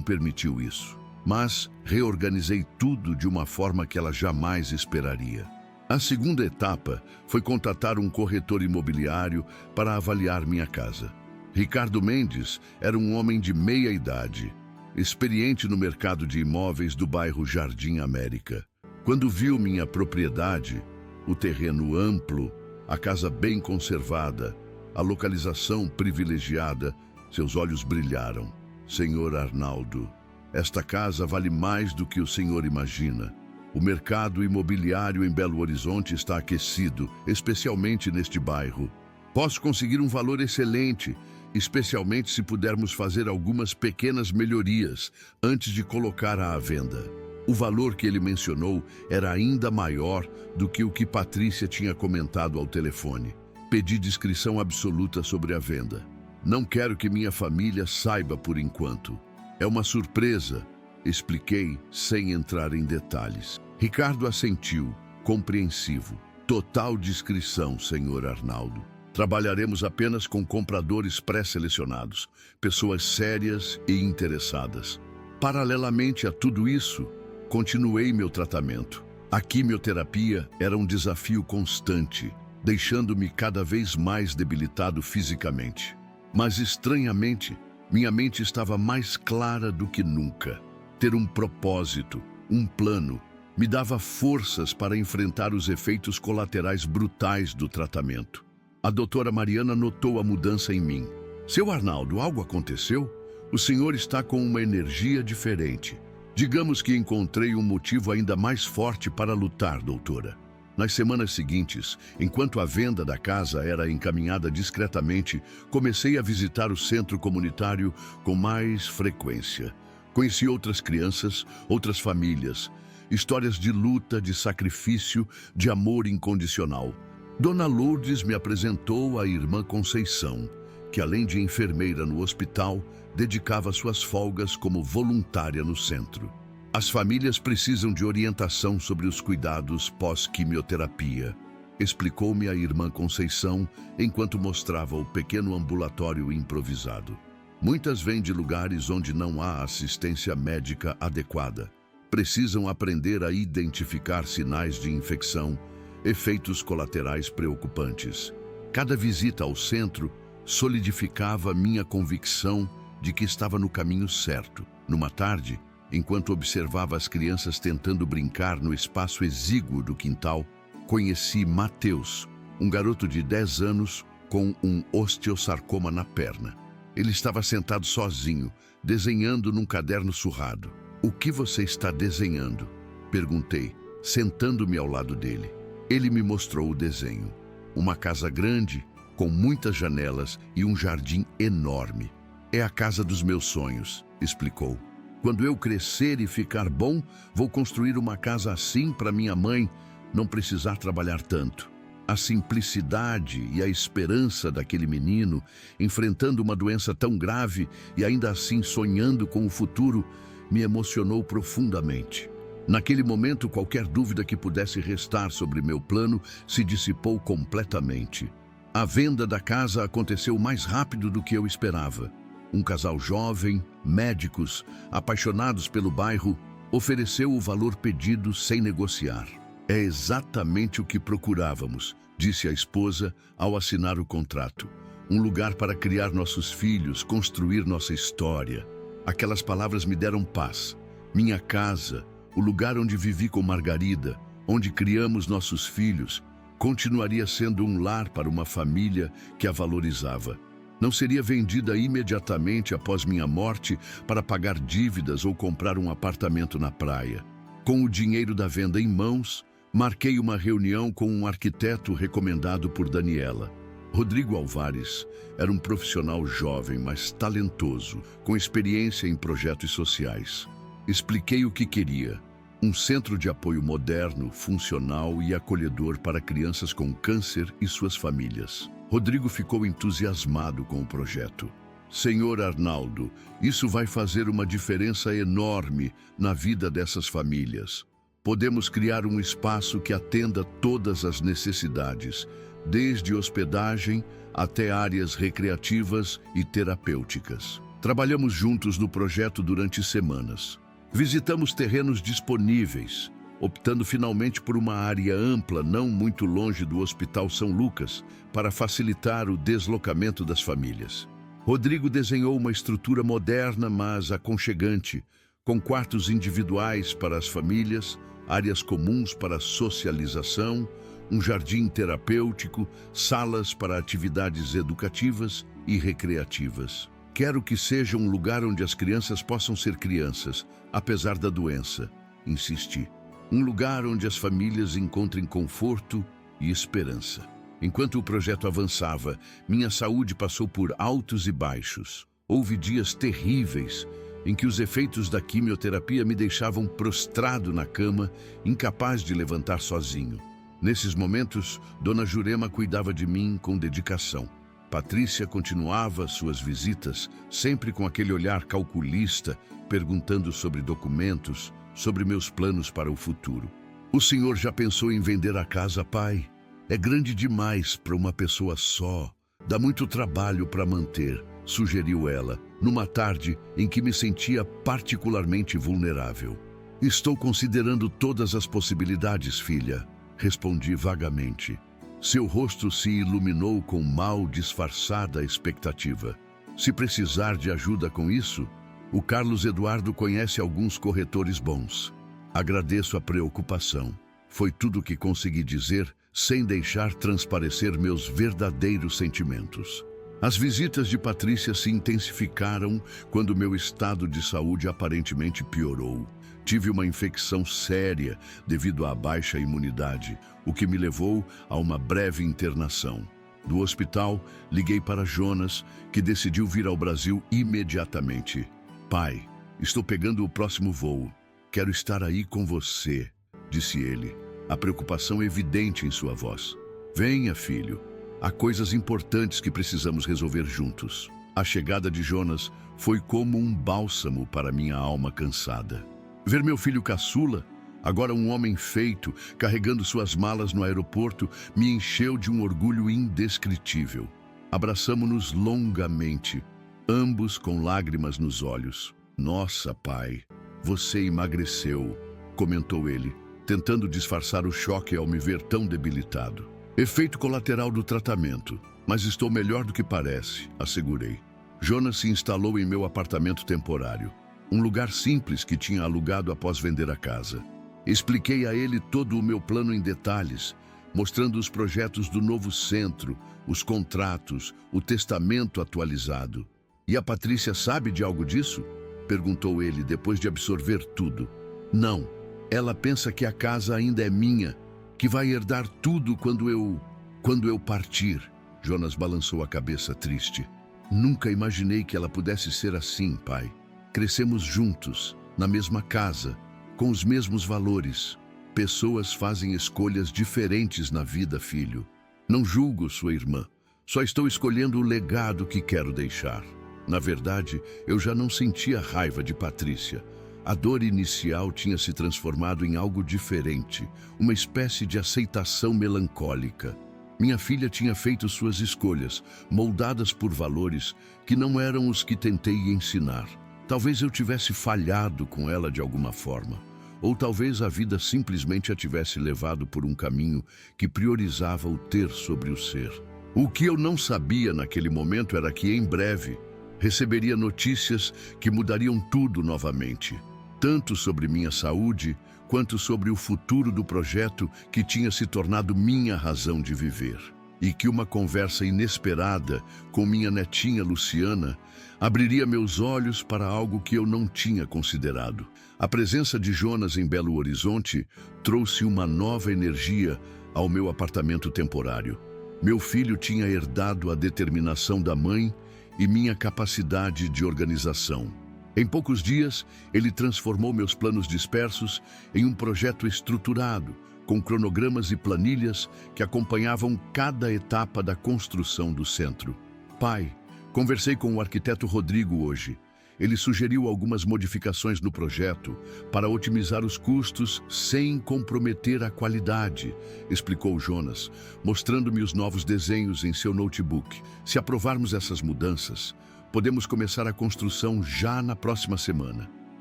permitiu isso. Mas reorganizei tudo de uma forma que ela jamais esperaria. A segunda etapa foi contratar um corretor imobiliário para avaliar minha casa. Ricardo Mendes era um homem de meia idade, experiente no mercado de imóveis do bairro Jardim América. Quando viu minha propriedade, o terreno amplo, a casa bem conservada, a localização privilegiada, seus olhos brilharam. Senhor Arnaldo, esta casa vale mais do que o senhor imagina. O mercado imobiliário em Belo Horizonte está aquecido, especialmente neste bairro. Posso conseguir um valor excelente, especialmente se pudermos fazer algumas pequenas melhorias antes de colocá-la à venda. O valor que ele mencionou era ainda maior do que o que Patrícia tinha comentado ao telefone. Pedi discrição absoluta sobre a venda. Não quero que minha família saiba por enquanto. É uma surpresa, expliquei sem entrar em detalhes. Ricardo assentiu, compreensivo. Total discrição, senhor Arnaldo. Trabalharemos apenas com compradores pré-selecionados, pessoas sérias e interessadas. Paralelamente a tudo isso, continuei meu tratamento. A quimioterapia era um desafio constante, deixando-me cada vez mais debilitado fisicamente. Mas, estranhamente, minha mente estava mais clara do que nunca. Ter um propósito, um plano, me dava forças para enfrentar os efeitos colaterais brutais do tratamento. A doutora Mariana notou a mudança em mim. Seu Arnaldo, algo aconteceu? O senhor está com uma energia diferente. Digamos que encontrei um motivo ainda mais forte para lutar, doutora. Nas semanas seguintes, enquanto a venda da casa era encaminhada discretamente, comecei a visitar o centro comunitário com mais frequência. Conheci outras crianças, outras famílias, histórias de luta, de sacrifício, de amor incondicional. Dona Lourdes me apresentou a irmã Conceição, que além de enfermeira no hospital, dedicava suas folgas como voluntária no centro. As famílias precisam de orientação sobre os cuidados pós-quimioterapia, explicou-me a irmã Conceição enquanto mostrava o pequeno ambulatório improvisado. Muitas vêm de lugares onde não há assistência médica adequada. Precisam aprender a identificar sinais de infecção, efeitos colaterais preocupantes. Cada visita ao centro solidificava minha convicção de que estava no caminho certo. Numa tarde, enquanto observava as crianças tentando brincar no espaço exíguo do quintal, conheci Mateus, um garoto de 10 anos com um osteosarcoma na perna. Ele estava sentado sozinho, desenhando num caderno surrado. "O que você está desenhando?" perguntei, sentando-me ao lado dele. Ele me mostrou o desenho. Uma casa grande, com muitas janelas e um jardim enorme. "É a casa dos meus sonhos", explicou. "Quando eu crescer e ficar bom, vou construir uma casa assim para minha mãe não precisar trabalhar tanto." A simplicidade e a esperança daquele menino, enfrentando uma doença tão grave e ainda assim sonhando com o futuro, me emocionou profundamente. Naquele momento, qualquer dúvida que pudesse restar sobre meu plano se dissipou completamente. A venda da casa aconteceu mais rápido do que eu esperava. Um casal jovem, médicos, apaixonados pelo bairro, ofereceu o valor pedido sem negociar. "É exatamente o que procurávamos", disse a esposa ao assinar o contrato. "Um lugar para criar nossos filhos, construir nossa história." Aquelas palavras me deram paz. Minha casa, o lugar onde vivi com Margarida, onde criamos nossos filhos, continuaria sendo um lar para uma família que a valorizava. Não seria vendida imediatamente após minha morte para pagar dívidas ou comprar um apartamento na praia. Com o dinheiro da venda em mãos, marquei uma reunião com um arquiteto recomendado por Daniela. Rodrigo Alvares era um profissional jovem, mas talentoso, com experiência em projetos sociais. Expliquei o que queria: um centro de apoio moderno, funcional e acolhedor para crianças com câncer e suas famílias. Rodrigo ficou entusiasmado com o projeto. Senhor Arnaldo, isso vai fazer uma diferença enorme na vida dessas famílias. Podemos criar um espaço que atenda todas as necessidades, desde hospedagem até áreas recreativas e terapêuticas. Trabalhamos juntos no projeto durante semanas. Visitamos terrenos disponíveis, optando finalmente por uma área ampla, não muito longe do Hospital São Lucas, para facilitar o deslocamento das famílias. Rodrigo desenhou uma estrutura moderna, mas aconchegante, com quartos individuais para as famílias, áreas comuns para socialização, um jardim terapêutico, salas para atividades educativas e recreativas. Quero que seja um lugar onde as crianças possam ser crianças, apesar da doença, insisti. Um lugar onde as famílias encontrem conforto e esperança. Enquanto o projeto avançava, minha saúde passou por altos e baixos. Houve dias terríveis em que os efeitos da quimioterapia me deixavam prostrado na cama, incapaz de levantar sozinho. Nesses momentos, Dona Jurema cuidava de mim com dedicação. Patrícia continuava suas visitas, sempre com aquele olhar calculista, perguntando sobre documentos, sobre meus planos para o futuro. O senhor já pensou em vender a casa, pai? É grande demais para uma pessoa só. Dá muito trabalho para manter, sugeriu ela, numa tarde em que me sentia particularmente vulnerável. Estou considerando todas as possibilidades, filha, respondi vagamente. Seu rosto se iluminou com mal disfarçada expectativa. Se precisar de ajuda com isso, o Carlos Eduardo conhece alguns corretores bons. Agradeço a preocupação. Foi tudo o que consegui dizer, sem deixar transparecer meus verdadeiros sentimentos. As visitas de Patrícia se intensificaram quando meu estado de saúde aparentemente piorou. Tive uma infecção séria devido à baixa imunidade, o que me levou a uma breve internação. Do hospital, liguei para Jonas, que decidiu vir ao Brasil imediatamente. Pai, estou pegando o próximo voo. Quero estar aí com você, disse ele, a preocupação evidente em sua voz. Venha, filho. Há coisas importantes que precisamos resolver juntos. A chegada de Jonas foi como um bálsamo para minha alma cansada. Ver meu filho caçula, agora um homem feito, carregando suas malas no aeroporto, me encheu de um orgulho indescritível. Abraçamo-nos longamente, ambos com lágrimas nos olhos. Nossa, pai, você emagreceu, comentou ele, tentando disfarçar o choque ao me ver tão debilitado. Efeito colateral do tratamento, mas estou melhor do que parece, assegurei. Jonas se instalou em meu apartamento temporário, um lugar simples que tinha alugado após vender a casa. Expliquei a ele todo o meu plano em detalhes, mostrando os projetos do novo centro, os contratos, o testamento atualizado. E a Patrícia sabe de algo disso? Perguntou ele depois de absorver tudo. Não, ela pensa que a casa ainda é minha, que vai herdar tudo quando eu partir. Jonas balançou a cabeça triste. Nunca imaginei que ela pudesse ser assim, pai. Crescemos juntos, na mesma casa, com os mesmos valores. Pessoas fazem escolhas diferentes na vida, filho. Não julgo sua irmã. Só estou escolhendo o legado que quero deixar. Na verdade, eu já não sentia raiva de Patrícia. A dor inicial tinha se transformado em algo diferente, uma espécie de aceitação melancólica. Minha filha tinha feito suas escolhas, moldadas por valores que não eram os que tentei ensinar. Talvez eu tivesse falhado com ela de alguma forma, ou talvez a vida simplesmente a tivesse levado por um caminho que priorizava o ter sobre o ser. O que eu não sabia naquele momento era que, em breve, receberia notícias que mudariam tudo novamente, tanto sobre minha saúde, quanto sobre o futuro do projeto que tinha se tornado minha razão de viver. E que uma conversa inesperada com minha netinha Luciana abriria meus olhos para algo que eu não tinha considerado. A presença de Jonas em Belo Horizonte trouxe uma nova energia ao meu apartamento temporário. Meu filho tinha herdado a determinação da mãe e minha capacidade de organização. Em poucos dias, ele transformou meus planos dispersos em um projeto estruturado, com cronogramas e planilhas que acompanhavam cada etapa da construção do centro. Pai, Conversei com o arquiteto Rodrigo hoje. Ele sugeriu algumas modificações no projeto para otimizar os custos sem comprometer a qualidade, explicou Jonas, mostrando-me os novos desenhos em seu notebook. Se aprovarmos essas mudanças, podemos começar a construção já na próxima semana.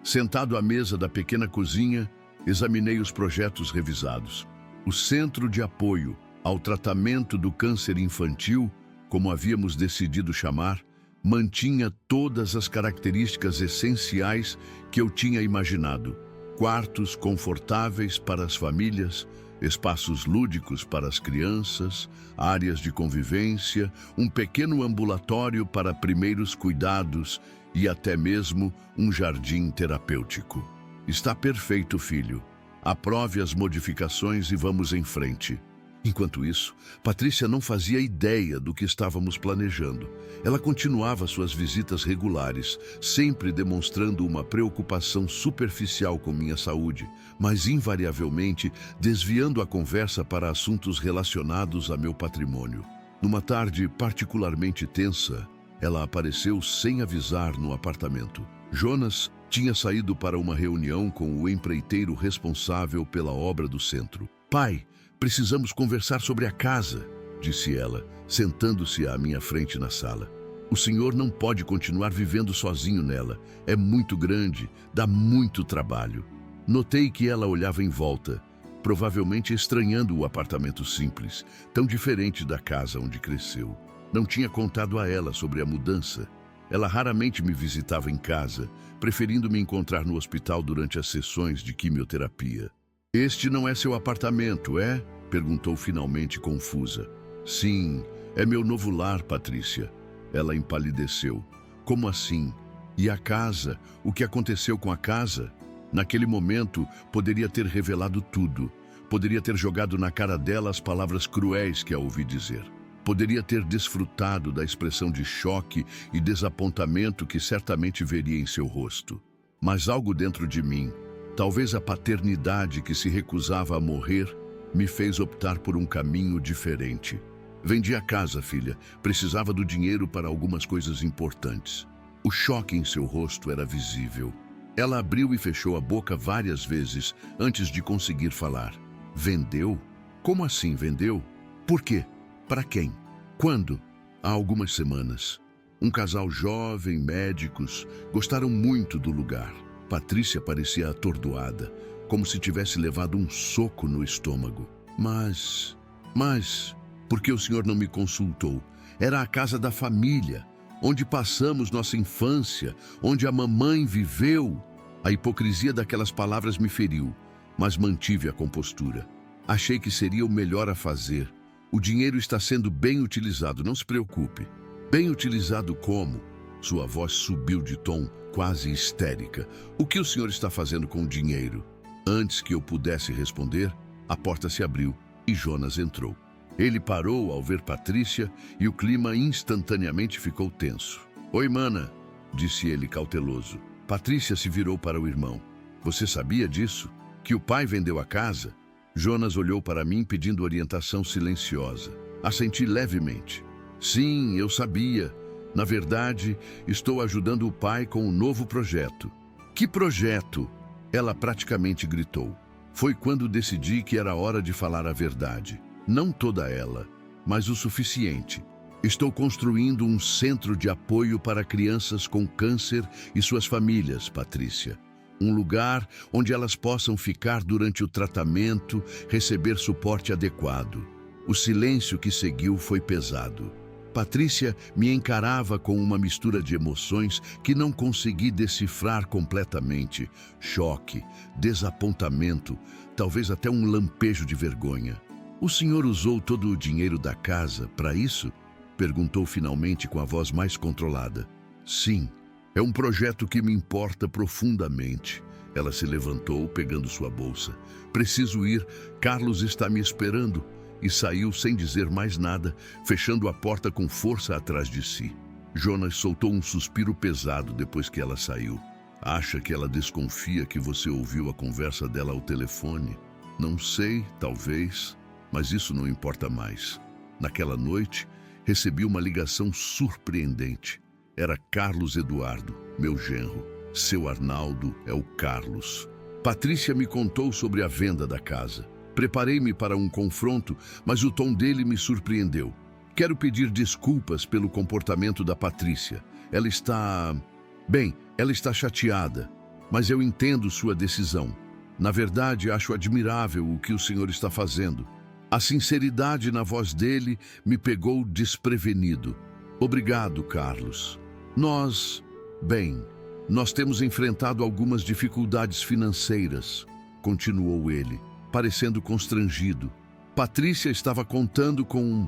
Sentado à mesa da pequena cozinha, examinei os projetos revisados. O Centro de Apoio ao Tratamento do Câncer Infantil, como havíamos decidido chamar, mantinha todas as características essenciais que eu tinha imaginado. Quartos confortáveis para as famílias, espaços lúdicos para as crianças, áreas de convivência, um pequeno ambulatório para primeiros cuidados e até mesmo um jardim terapêutico. Está perfeito, filho. Aprove as modificações e vamos em frente. Enquanto isso, Patrícia não fazia ideia do que estávamos planejando. Ela continuava suas visitas regulares, sempre demonstrando uma preocupação superficial com minha saúde, mas invariavelmente desviando a conversa para assuntos relacionados a meu patrimônio. Numa tarde particularmente tensa, ela apareceu sem avisar no apartamento. Jonas tinha saído para uma reunião com o empreiteiro responsável pela obra do centro. Pai, precisamos conversar sobre a casa, disse ela, sentando-se à minha frente na sala. O senhor não pode continuar vivendo sozinho nela. É muito grande, dá muito trabalho. Notei que ela olhava em volta, provavelmente estranhando o apartamento simples, tão diferente da casa onde cresceu. Não tinha contado a ela sobre a mudança. Ela raramente me visitava em casa, preferindo me encontrar no hospital durante as sessões de quimioterapia. Este não é seu apartamento, é? Perguntou finalmente confusa. Sim, é meu novo lar, Patrícia. Ela empalideceu. Como assim? E a casa? O que aconteceu com a casa? Naquele momento, poderia ter revelado tudo. Poderia ter jogado na cara dela as palavras cruéis que a ouvi dizer. Poderia ter desfrutado da expressão de choque e desapontamento que certamente veria em seu rosto. Mas algo dentro de mim, talvez a paternidade que se recusava a morrer, me fez optar por um caminho diferente. Vendi a casa, filha. Precisava do dinheiro para algumas coisas importantes. O choque em seu rosto era visível. Ela abriu e fechou a boca várias vezes antes de conseguir falar. Vendeu? Como assim vendeu? Por quê? Para quem? Quando? Há algumas semanas. Um casal jovem, médicos, gostaram muito do lugar. Patrícia parecia atordoada, como se tivesse levado um soco no estômago. Mas, por que o senhor não me consultou? Era a casa da família, onde passamos nossa infância, onde a mamãe viveu. A hipocrisia daquelas palavras me feriu, mas mantive a compostura. Achei que seria o melhor a fazer. O dinheiro está sendo bem utilizado, não se preocupe. Bem utilizado como? Sua voz subiu de tom, quase histérica. O que o senhor está fazendo com o dinheiro? Antes que eu pudesse responder, a porta se abriu e Jonas entrou. Ele parou ao ver Patrícia e o clima instantaneamente ficou tenso. Oi, mana, disse ele cauteloso. Patrícia se virou para o irmão. Você sabia disso? Que o pai vendeu a casa? Jonas olhou para mim pedindo orientação silenciosa. Assenti levemente. Sim, eu sabia. Na verdade, estou ajudando o pai com um novo projeto. Que projeto? Ela praticamente gritou. Foi quando decidi que era hora de falar a verdade. Não toda ela, mas o suficiente. Estou construindo um centro de apoio para crianças com câncer e suas famílias, Patrícia. Um lugar onde elas possam ficar durante o tratamento, receber suporte adequado. O silêncio que seguiu foi pesado. Patrícia me encarava com uma mistura de emoções que não consegui decifrar completamente. Choque, desapontamento, talvez até um lampejo de vergonha. O senhor usou todo o dinheiro da casa para isso? Perguntou finalmente com a voz mais controlada. Sim, é um projeto que me importa profundamente. Ela se levantou, pegando sua bolsa. Preciso ir, Carlos está me esperando. E saiu sem dizer mais nada, fechando a porta com força atrás de si. Jonas soltou um suspiro pesado depois que ela saiu. Acha que ela desconfia que você ouviu a conversa dela ao telefone? Não sei, talvez, mas isso não importa mais. Naquela noite, recebi uma ligação surpreendente. Era Carlos Eduardo, meu genro. Seu Arnaldo é o Carlos. Patrícia me contou sobre a venda da casa. Preparei-me para um confronto, mas o tom dele me surpreendeu. Quero pedir desculpas pelo comportamento da Patrícia. Ela está... Bem, ela está chateada, mas eu entendo sua decisão. Na verdade, acho admirável o que o senhor está fazendo. A sinceridade na voz dele me pegou desprevenido. Obrigado, Carlos. Nós temos enfrentado algumas dificuldades financeiras, continuou ele, parecendo constrangido. Patrícia estava contando com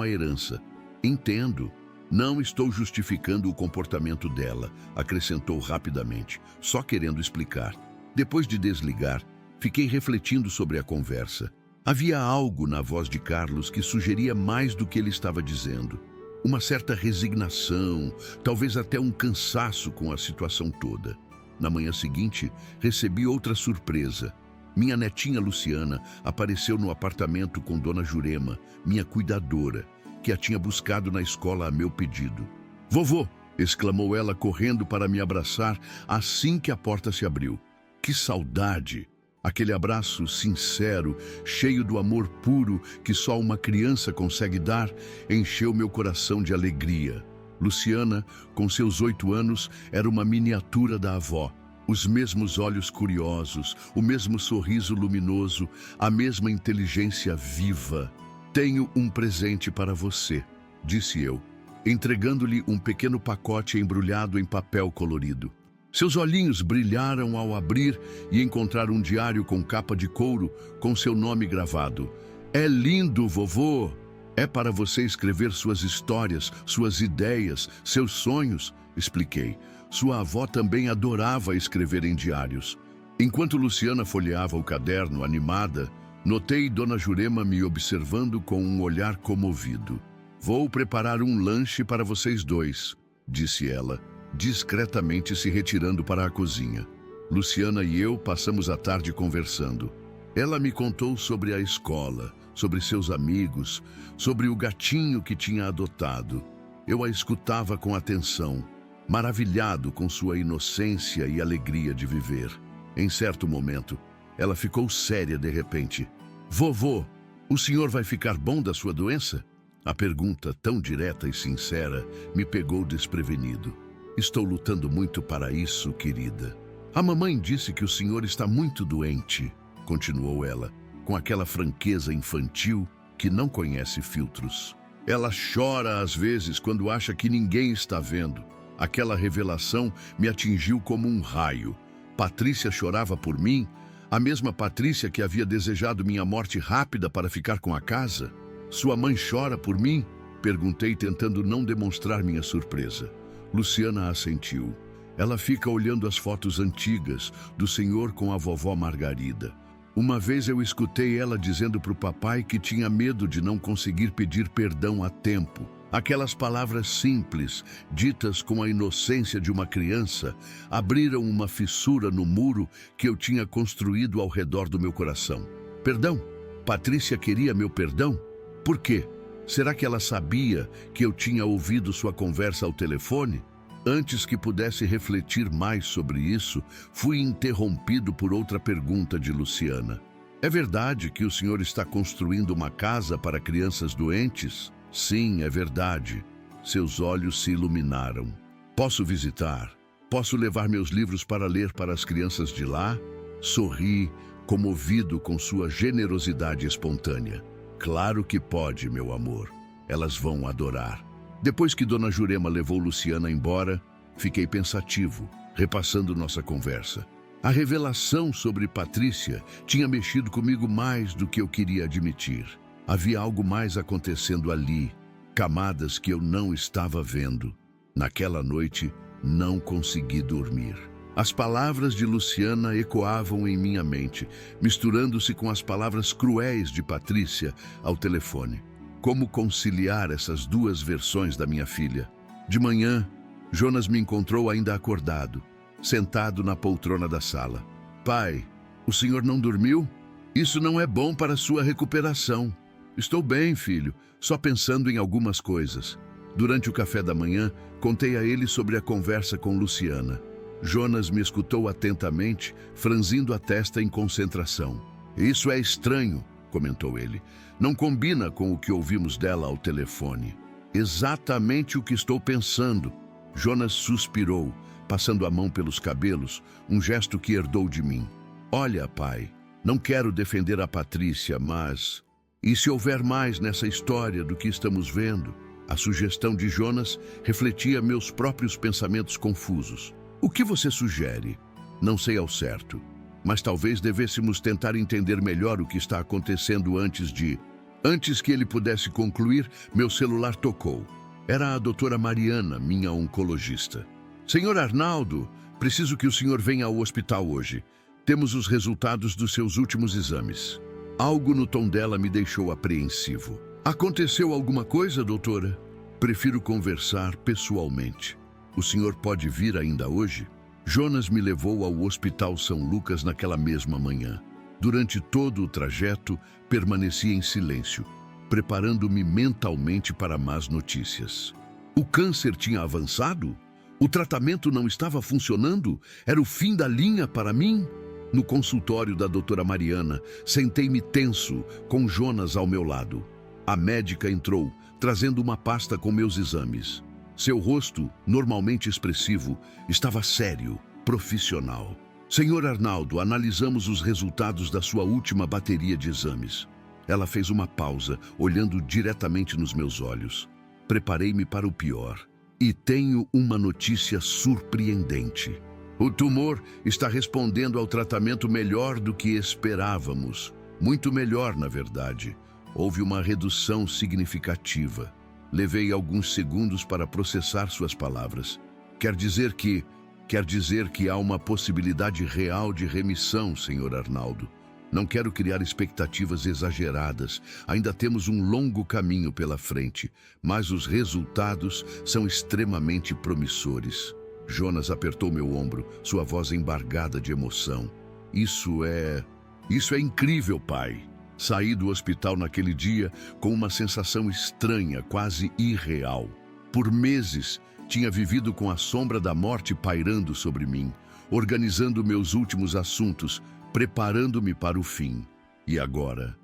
a herança. Entendo. Não estou justificando o comportamento dela, acrescentou rapidamente, só querendo explicar. Depois de desligar, fiquei refletindo sobre a conversa. Havia algo na voz de Carlos que sugeria mais do que ele estava dizendo. Uma certa resignação, talvez até um cansaço com a situação toda. Na manhã seguinte, recebi outra surpresa. Minha netinha Luciana apareceu no apartamento com Dona Jurema, minha cuidadora, que a tinha buscado na escola a meu pedido. "Vovô!" exclamou ela, correndo para me abraçar assim que a porta se abriu. Que saudade! Aquele abraço sincero, cheio do amor puro que só uma criança consegue dar, encheu meu coração de alegria. Luciana, com seus 8 anos, era uma miniatura da avó. Os mesmos olhos curiosos, o mesmo sorriso luminoso, a mesma inteligência viva. "Tenho um presente para você", disse eu, entregando-lhe um pequeno pacote embrulhado em papel colorido. Seus olhinhos brilharam ao abrir e encontrar um diário com capa de couro com seu nome gravado. "É lindo, vovô! É para você escrever suas histórias, suas ideias, seus sonhos", expliquei. Sua avó também adorava escrever em diários. Enquanto Luciana folheava o caderno, animada, notei Dona Jurema me observando com um olhar comovido. "Vou preparar um lanche para vocês dois", disse ela, discretamente se retirando para a cozinha. Luciana e eu passamos a tarde conversando. Ela me contou sobre a escola, sobre seus amigos, sobre o gatinho que tinha adotado. Eu a escutava com atenção, maravilhado com sua inocência e alegria de viver. Em certo momento, ela ficou séria de repente. "Vovô, o senhor vai ficar bom da sua doença?" A pergunta, tão direta e sincera, me pegou desprevenido. "Estou lutando muito para isso, querida. A mamãe disse que o senhor está muito doente", continuou ela, com aquela franqueza infantil que não conhece filtros. "Ela chora às vezes quando acha que ninguém está vendo." Aquela revelação me atingiu como um raio. Patrícia chorava por mim, a mesma Patrícia que havia desejado minha morte rápida para ficar com a casa. "Sua mãe chora por mim?" perguntei, tentando não demonstrar minha surpresa. Luciana assentiu. Ela fica olhando as fotos antigas do senhor com a vovó Margarida. Uma vez eu escutei ela dizendo para o papai que tinha medo de não conseguir pedir perdão a tempo. Aquelas palavras simples, ditas com a inocência de uma criança, abriram uma fissura no muro que eu tinha construído ao redor do meu coração. Perdão? Patrícia queria meu perdão? Por quê? Será que ela sabia que eu tinha ouvido sua conversa ao telefone? Antes que pudesse refletir mais sobre isso, fui interrompido por outra pergunta de Luciana. "É verdade que o senhor está construindo uma casa para crianças doentes?" "Sim, é verdade." Seus olhos se iluminaram. "Posso visitar? Posso levar meus livros para ler para as crianças de lá?" Sorri, comovido com sua generosidade espontânea. "Claro que pode, meu amor. Elas vão adorar." Depois que Dona Jurema levou Luciana embora, fiquei pensativo, repassando nossa conversa. A revelação sobre Patrícia tinha mexido comigo mais do que eu queria admitir. Havia algo mais acontecendo ali, camadas que eu não estava vendo. Naquela noite, não consegui dormir. As palavras de Luciana ecoavam em minha mente, misturando-se com as palavras cruéis de Patrícia ao telefone. Como conciliar essas duas versões da minha filha? De manhã, Jonas me encontrou ainda acordado, sentado na poltrona da sala. "Pai, o senhor não dormiu? Isso não é bom para sua recuperação." "Estou bem, filho, só pensando em algumas coisas." Durante o café da manhã, contei a ele sobre a conversa com Luciana. Jonas me escutou atentamente, franzindo a testa em concentração. Isso é estranho, comentou ele. Não combina com o que ouvimos dela ao telefone. Exatamente o que estou pensando. Jonas suspirou, passando a mão pelos cabelos, um gesto que herdou de mim. Olha, pai, não quero defender a Patrícia, mas... E se houver mais nessa história do que estamos vendo? A sugestão de Jonas refletia meus próprios pensamentos confusos. O que você sugere? Não sei ao certo, mas talvez devêssemos tentar entender melhor o que está acontecendo antes de... Antes que ele pudesse concluir, meu celular tocou. Era a doutora Mariana, minha oncologista. Senhor Arnaldo, preciso que o senhor venha ao hospital hoje. Temos os resultados dos seus últimos exames. Algo no tom dela me deixou apreensivo. Aconteceu alguma coisa, doutora? Prefiro conversar pessoalmente. O senhor pode vir ainda hoje? Jonas me levou ao Hospital São Lucas naquela mesma manhã. Durante todo o trajeto, permaneci em silêncio, preparando-me mentalmente para más notícias. O câncer tinha avançado? O tratamento não estava funcionando? Era o fim da linha para mim? No consultório da doutora Mariana, sentei-me tenso, com Jonas ao meu lado. A médica entrou, trazendo uma pasta com meus exames. Seu rosto, normalmente expressivo, estava sério, profissional. Senhor Arnaldo, analisamos os resultados da sua última bateria de exames. Ela fez uma pausa, olhando diretamente nos meus olhos. Preparei-me para o pior. E tenho uma notícia surpreendente. O tumor está respondendo ao tratamento melhor do que esperávamos. Muito melhor, na verdade. Houve uma redução significativa. Levei alguns segundos para processar suas palavras. Quer dizer que há uma possibilidade real de remissão, Sr. Arnaldo. Não quero criar expectativas exageradas. Ainda temos um longo caminho pela frente, mas os resultados são extremamente promissores. Jonas apertou meu ombro, sua voz embargada de emoção. Isso é incrível, pai. Saí do hospital naquele dia com uma sensação estranha, quase irreal. Por meses, tinha vivido com a sombra da morte pairando sobre mim, organizando meus últimos assuntos, preparando-me para o fim. E agora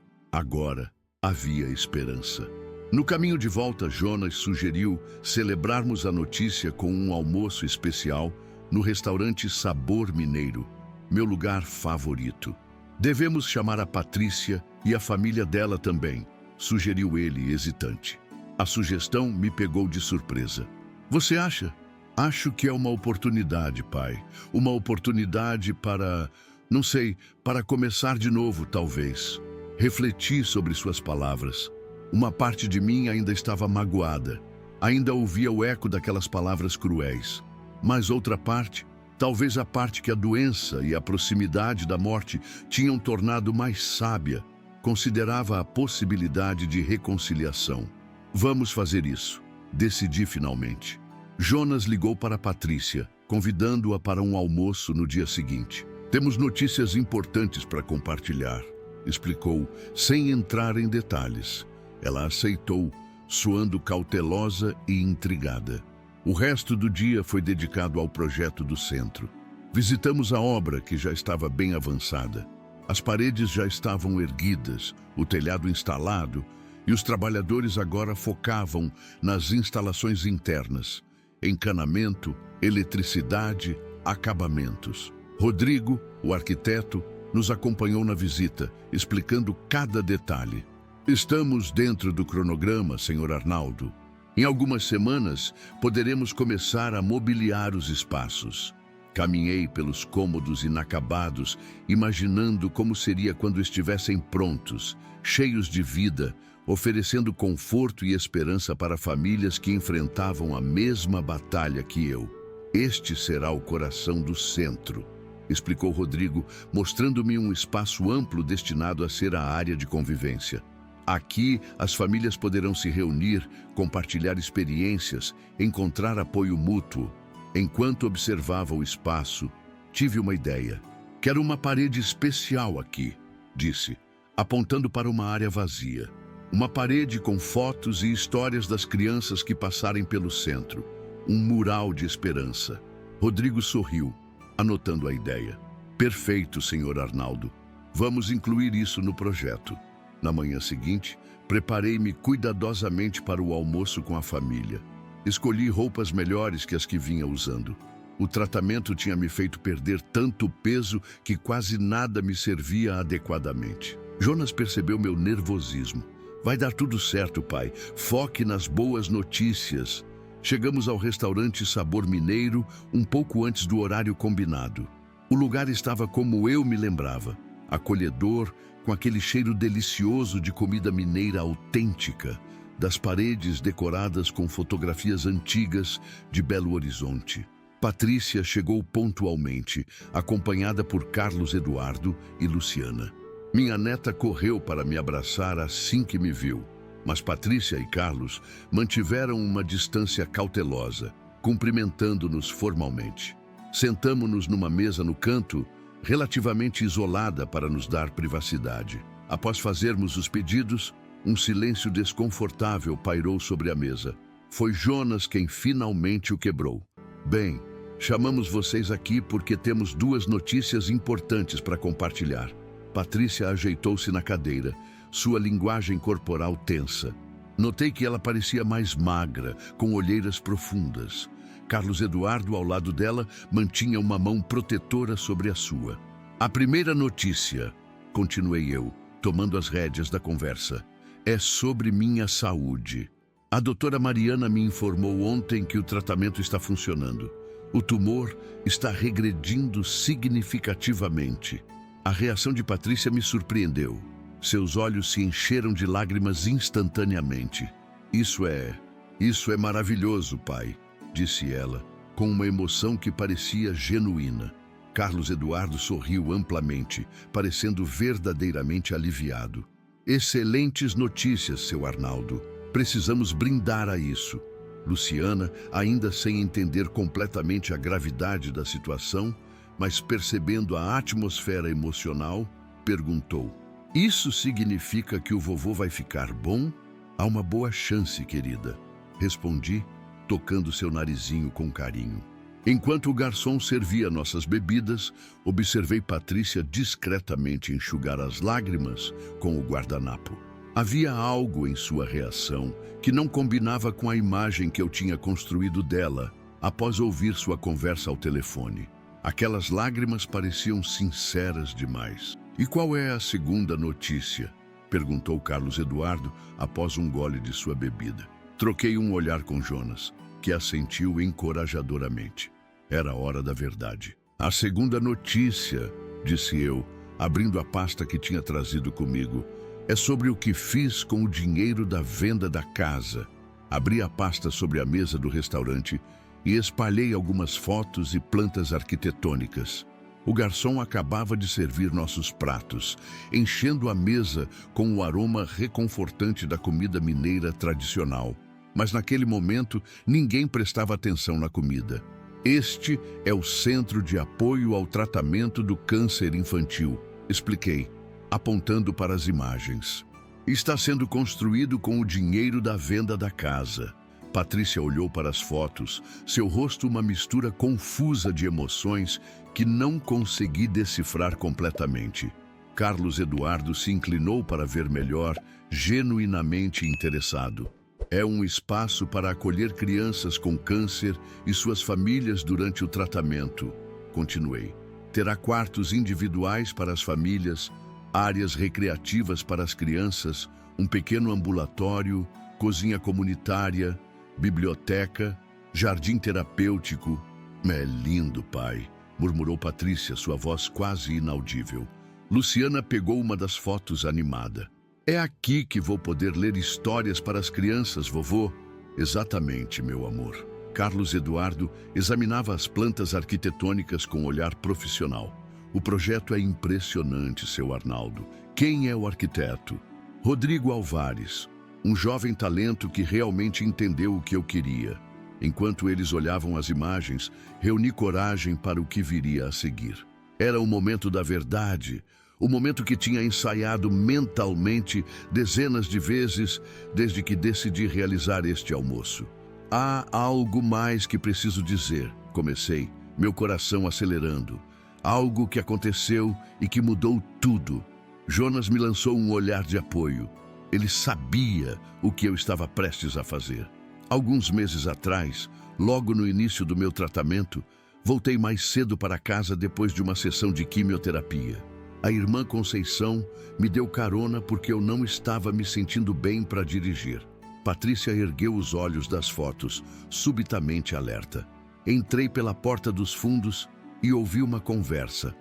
havia esperança. No caminho de volta, Jonas sugeriu celebrarmos a notícia com um almoço especial no restaurante Sabor Mineiro, meu lugar favorito. Devemos chamar a Patrícia e a família dela também, sugeriu ele, hesitante. A sugestão me pegou de surpresa. Você acha? Acho que é uma oportunidade, pai. Uma oportunidade para, não sei, para começar de novo, talvez. Refleti sobre suas palavras. Uma parte de mim ainda estava magoada. Ainda ouvia o eco daquelas palavras cruéis. Mas outra parte, talvez a parte que a doença e a proximidade da morte tinham tornado mais sábia, considerava a possibilidade de reconciliação. Vamos fazer isso, decidi finalmente. Jonas ligou para Patrícia, convidando-a para um almoço no dia seguinte. Temos notícias importantes para compartilhar, explicou, sem entrar em detalhes. Ela aceitou, soando cautelosa e intrigada. O resto do dia foi dedicado ao projeto do centro. Visitamos a obra, que já estava bem avançada. As paredes já estavam erguidas, o telhado instalado, e os trabalhadores agora focavam nas instalações internas, encanamento, eletricidade, acabamentos. Rodrigo, o arquiteto, nos acompanhou na visita, explicando cada detalhe. Estamos dentro do cronograma, Sr. Arnaldo. Em algumas semanas, poderemos começar a mobiliar os espaços. Caminhei pelos cômodos inacabados, imaginando como seria quando estivessem prontos, cheios de vida, oferecendo conforto e esperança para famílias que enfrentavam a mesma batalha que eu. Este será o coração do centro, explicou Rodrigo, mostrando-me um espaço amplo destinado a ser a área de convivência. Aqui, as famílias poderão se reunir, compartilhar experiências, encontrar apoio mútuo. Enquanto observava o espaço, tive uma ideia. Quero uma parede especial aqui, disse, apontando para uma área vazia. Uma parede com fotos e histórias das crianças que passarem pelo centro. Um mural de esperança. Rodrigo sorriu, anotando a ideia. Perfeito, Sr. Arnaldo. Vamos incluir isso no projeto. Na manhã seguinte, preparei-me cuidadosamente para o almoço com a família. Escolhi roupas melhores que as que vinha usando. O tratamento tinha me feito perder tanto peso que quase nada me servia adequadamente. Jonas percebeu meu nervosismo. Vai dar tudo certo, pai. Foque nas boas notícias. Chegamos ao restaurante Sabor Mineiro um pouco antes do horário combinado. O lugar estava como eu me lembrava, acolhedor, com aquele cheiro delicioso de comida mineira autêntica, das paredes decoradas com fotografias antigas de Belo Horizonte. Patrícia chegou pontualmente, acompanhada por Carlos Eduardo e Luciana. Minha neta correu para me abraçar assim que me viu, mas Patrícia e Carlos mantiveram uma distância cautelosa, cumprimentando-nos formalmente. Sentamo-nos numa mesa no canto, relativamente isolada para nos dar privacidade. Após fazermos os pedidos, um silêncio desconfortável pairou sobre a mesa. Foi Jonas quem finalmente o quebrou. Bem, chamamos vocês aqui porque temos duas notícias importantes para compartilhar. Patrícia ajeitou-se na cadeira, sua linguagem corporal tensa. Notei que ela parecia mais magra, com olheiras profundas. Carlos Eduardo, ao lado dela, mantinha uma mão protetora sobre a sua. A primeira notícia, continuei eu, tomando as rédeas da conversa, é sobre minha saúde. A doutora Mariana me informou ontem que o tratamento está funcionando. O tumor está regredindo significativamente. A reação de Patrícia me surpreendeu. Seus olhos se encheram de lágrimas instantaneamente. Isso é maravilhoso, pai, disse ela, com uma emoção que parecia genuína. Carlos Eduardo sorriu amplamente, parecendo verdadeiramente aliviado. Excelentes notícias, seu Arnaldo. Precisamos brindar a isso. Luciana, ainda sem entender completamente a gravidade da situação, mas percebendo a atmosfera emocional, perguntou: Isso significa que o vovô vai ficar bom? Há uma boa chance, querida. Respondi, tocando seu narizinho com carinho. Enquanto o garçom servia nossas bebidas, observei Patrícia discretamente enxugar as lágrimas com o guardanapo. Havia algo em sua reação que não combinava com a imagem que eu tinha construído dela após ouvir sua conversa ao telefone. Aquelas lágrimas pareciam sinceras demais. E qual é a segunda notícia? Perguntou Carlos Eduardo após um gole de sua bebida. Troquei um olhar com Jonas, que assentiu encorajadoramente. Era a hora da verdade. A segunda notícia, disse eu, abrindo a pasta que tinha trazido comigo, é sobre o que fiz com o dinheiro da venda da casa. Abri a pasta sobre a mesa do restaurante e espalhei algumas fotos e plantas arquitetônicas. O garçom acabava de servir nossos pratos, enchendo a mesa com o aroma reconfortante da comida mineira tradicional. Mas naquele momento, ninguém prestava atenção na comida. Este é o Centro de Apoio ao Tratamento do Câncer Infantil, expliquei, apontando para as imagens. Está sendo construído com o dinheiro da venda da casa. Patrícia olhou para as fotos, seu rosto uma mistura confusa de emoções que não consegui decifrar completamente. Carlos Eduardo se inclinou para ver melhor, genuinamente interessado. É um espaço para acolher crianças com câncer e suas famílias durante o tratamento, continuei. Terá quartos individuais para as famílias, áreas recreativas para as crianças, um pequeno ambulatório, cozinha comunitária, biblioteca, jardim terapêutico. É lindo, pai, murmurou Patrícia, sua voz quase inaudível. Luciana pegou uma das fotos animada. É aqui que vou poder ler histórias para as crianças, vovô? Exatamente, meu amor. Carlos Eduardo examinava as plantas arquitetônicas com olhar profissional. O projeto é impressionante, seu Arnaldo. Quem é o arquiteto? Rodrigo Alvares, um jovem talento que realmente entendeu o que eu queria. Enquanto eles olhavam as imagens, reuni coragem para o que viria a seguir. Era o momento da verdade, O momento que tinha ensaiado mentalmente dezenas de vezes desde que decidi realizar este almoço. Há algo mais que preciso dizer, comecei, meu coração acelerando. Algo que aconteceu e que mudou tudo. Jonas me lançou um olhar de apoio. Ele sabia o que eu estava prestes a fazer. Alguns meses atrás, logo no início do meu tratamento, voltei mais cedo para casa depois de uma sessão de quimioterapia. A irmã Conceição me deu carona porque eu não estava me sentindo bem para dirigir. Patrícia ergueu os olhos das fotos, subitamente alerta. Entrei pela porta dos fundos e ouvi uma conversa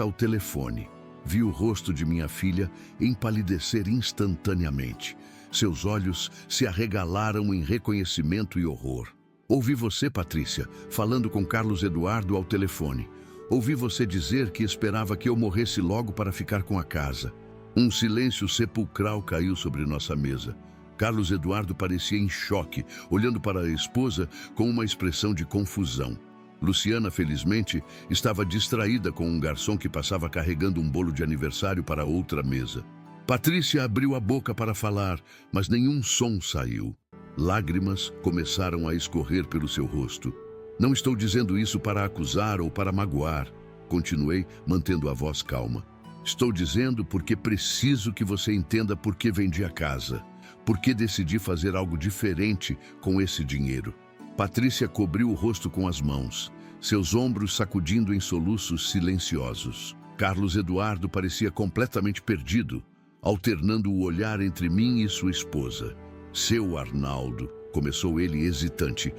ao telefone. Vi o rosto de minha filha empalidecer instantaneamente. Seus olhos se arregalaram em reconhecimento e horror. Ouvi você, Patrícia, falando com Carlos Eduardo ao telefone. Ouvi você dizer que esperava que eu morresse logo para ficar com a casa. Um silêncio sepulcral caiu sobre nossa mesa. Carlos Eduardo parecia em choque, olhando para a esposa com uma expressão de confusão. Luciana, felizmente, estava distraída com um garçom que passava carregando um bolo de aniversário para outra mesa. Patrícia abriu a boca para falar, mas nenhum som saiu. Lágrimas começaram a escorrer pelo seu rosto. Não estou dizendo isso para acusar ou para magoar, continuei, mantendo a voz calma. Estou dizendo porque preciso que você entenda por que vendi a casa, por que decidi fazer algo diferente com esse dinheiro. Patrícia cobriu o rosto com as mãos, seus ombros sacudindo em soluços silenciosos. Carlos Eduardo parecia completamente perdido, alternando o olhar entre mim e sua esposa. Seu Arnaldo, começou ele hesitante,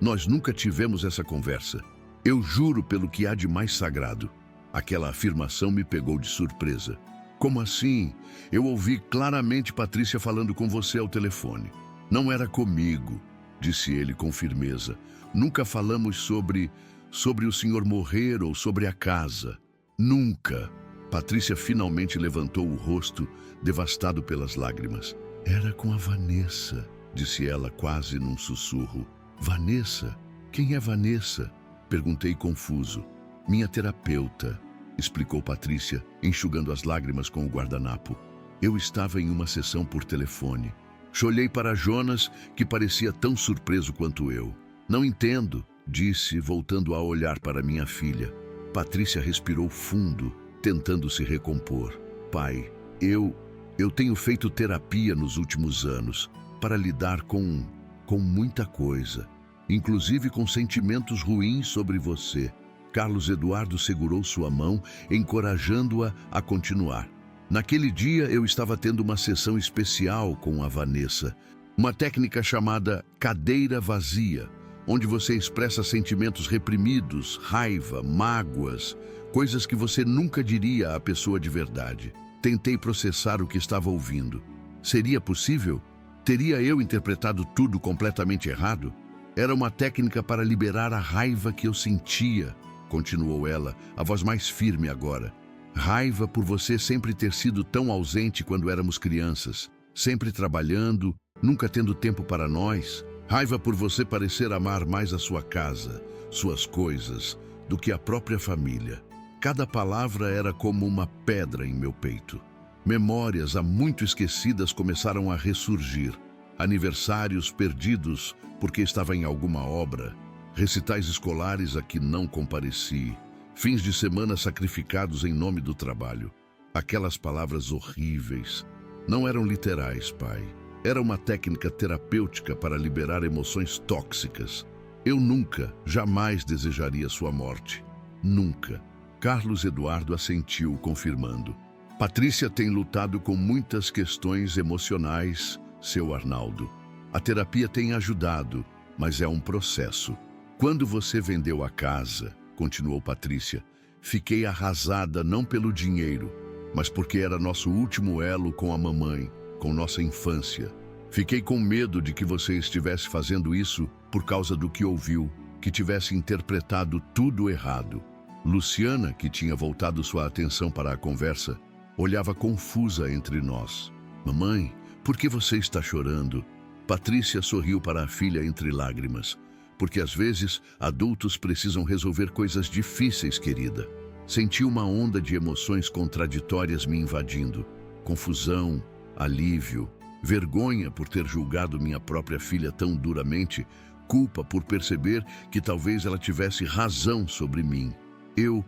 nós nunca tivemos essa conversa. Eu juro pelo que há de mais sagrado. Aquela afirmação me pegou de surpresa. Como assim? Eu ouvi claramente Patrícia falando com você ao telefone. Não era comigo, disse ele com firmeza. Nunca falamos sobre o senhor morrer ou sobre a casa. Nunca. Patrícia finalmente levantou o rosto, devastado pelas lágrimas. Era com a Vanessa, disse ela quase num sussurro. Vanessa? Quem é Vanessa? Perguntei confuso. Minha terapeuta, explicou Patrícia, enxugando as lágrimas com o guardanapo. Eu estava em uma sessão por telefone. Olhei para Jonas, que parecia tão surpreso quanto eu. Não entendo, disse, voltando a olhar para minha filha. Patrícia respirou fundo, tentando se recompor. Pai, eu tenho feito terapia nos últimos anos para lidar com muita coisa, inclusive com sentimentos ruins sobre você. Carlos Eduardo segurou sua mão, encorajando-a a continuar. Naquele dia eu estava tendo uma sessão especial com a Vanessa, uma técnica chamada cadeira vazia, onde você expressa sentimentos reprimidos, raiva, mágoas, coisas que você nunca diria à pessoa de verdade. Tentei processar o que estava ouvindo. Seria possível? Teria eu interpretado tudo completamente errado? Era uma técnica para liberar a raiva que eu sentia, continuou ela, a voz mais firme agora. Raiva por você sempre ter sido tão ausente quando éramos crianças, sempre trabalhando, nunca tendo tempo para nós. Raiva por você parecer amar mais a sua casa, suas coisas, do que a própria família. Cada palavra era como uma pedra em meu peito. Memórias há muito esquecidas começaram a ressurgir. Aniversários perdidos porque estava em alguma obra. Recitais escolares a que não compareci. Fins de semana sacrificados em nome do trabalho. Aquelas palavras horríveis. Não eram literais, pai. Era uma técnica terapêutica para liberar emoções tóxicas. Eu nunca, jamais desejaria sua morte. Nunca. Carlos Eduardo assentiu, confirmando. Patrícia tem lutado com muitas questões emocionais, seu Arnaldo. A terapia tem ajudado, mas é um processo. Quando você vendeu a casa, continuou Patrícia, fiquei arrasada não pelo dinheiro, mas porque era nosso último elo com a mamãe, com nossa infância. Fiquei com medo de que você estivesse fazendo isso por causa do que ouviu, que tivesse interpretado tudo errado. Luciana, que tinha voltado sua atenção para a conversa, olhava confusa entre nós. Mamãe, por que você está chorando? Patrícia sorriu para a filha entre lágrimas. Porque às vezes adultos precisam resolver coisas difíceis, querida. Senti uma onda de emoções contraditórias me invadindo. Confusão, alívio, vergonha por ter julgado minha própria filha tão duramente, culpa por perceber que talvez ela tivesse razão sobre mim. Eu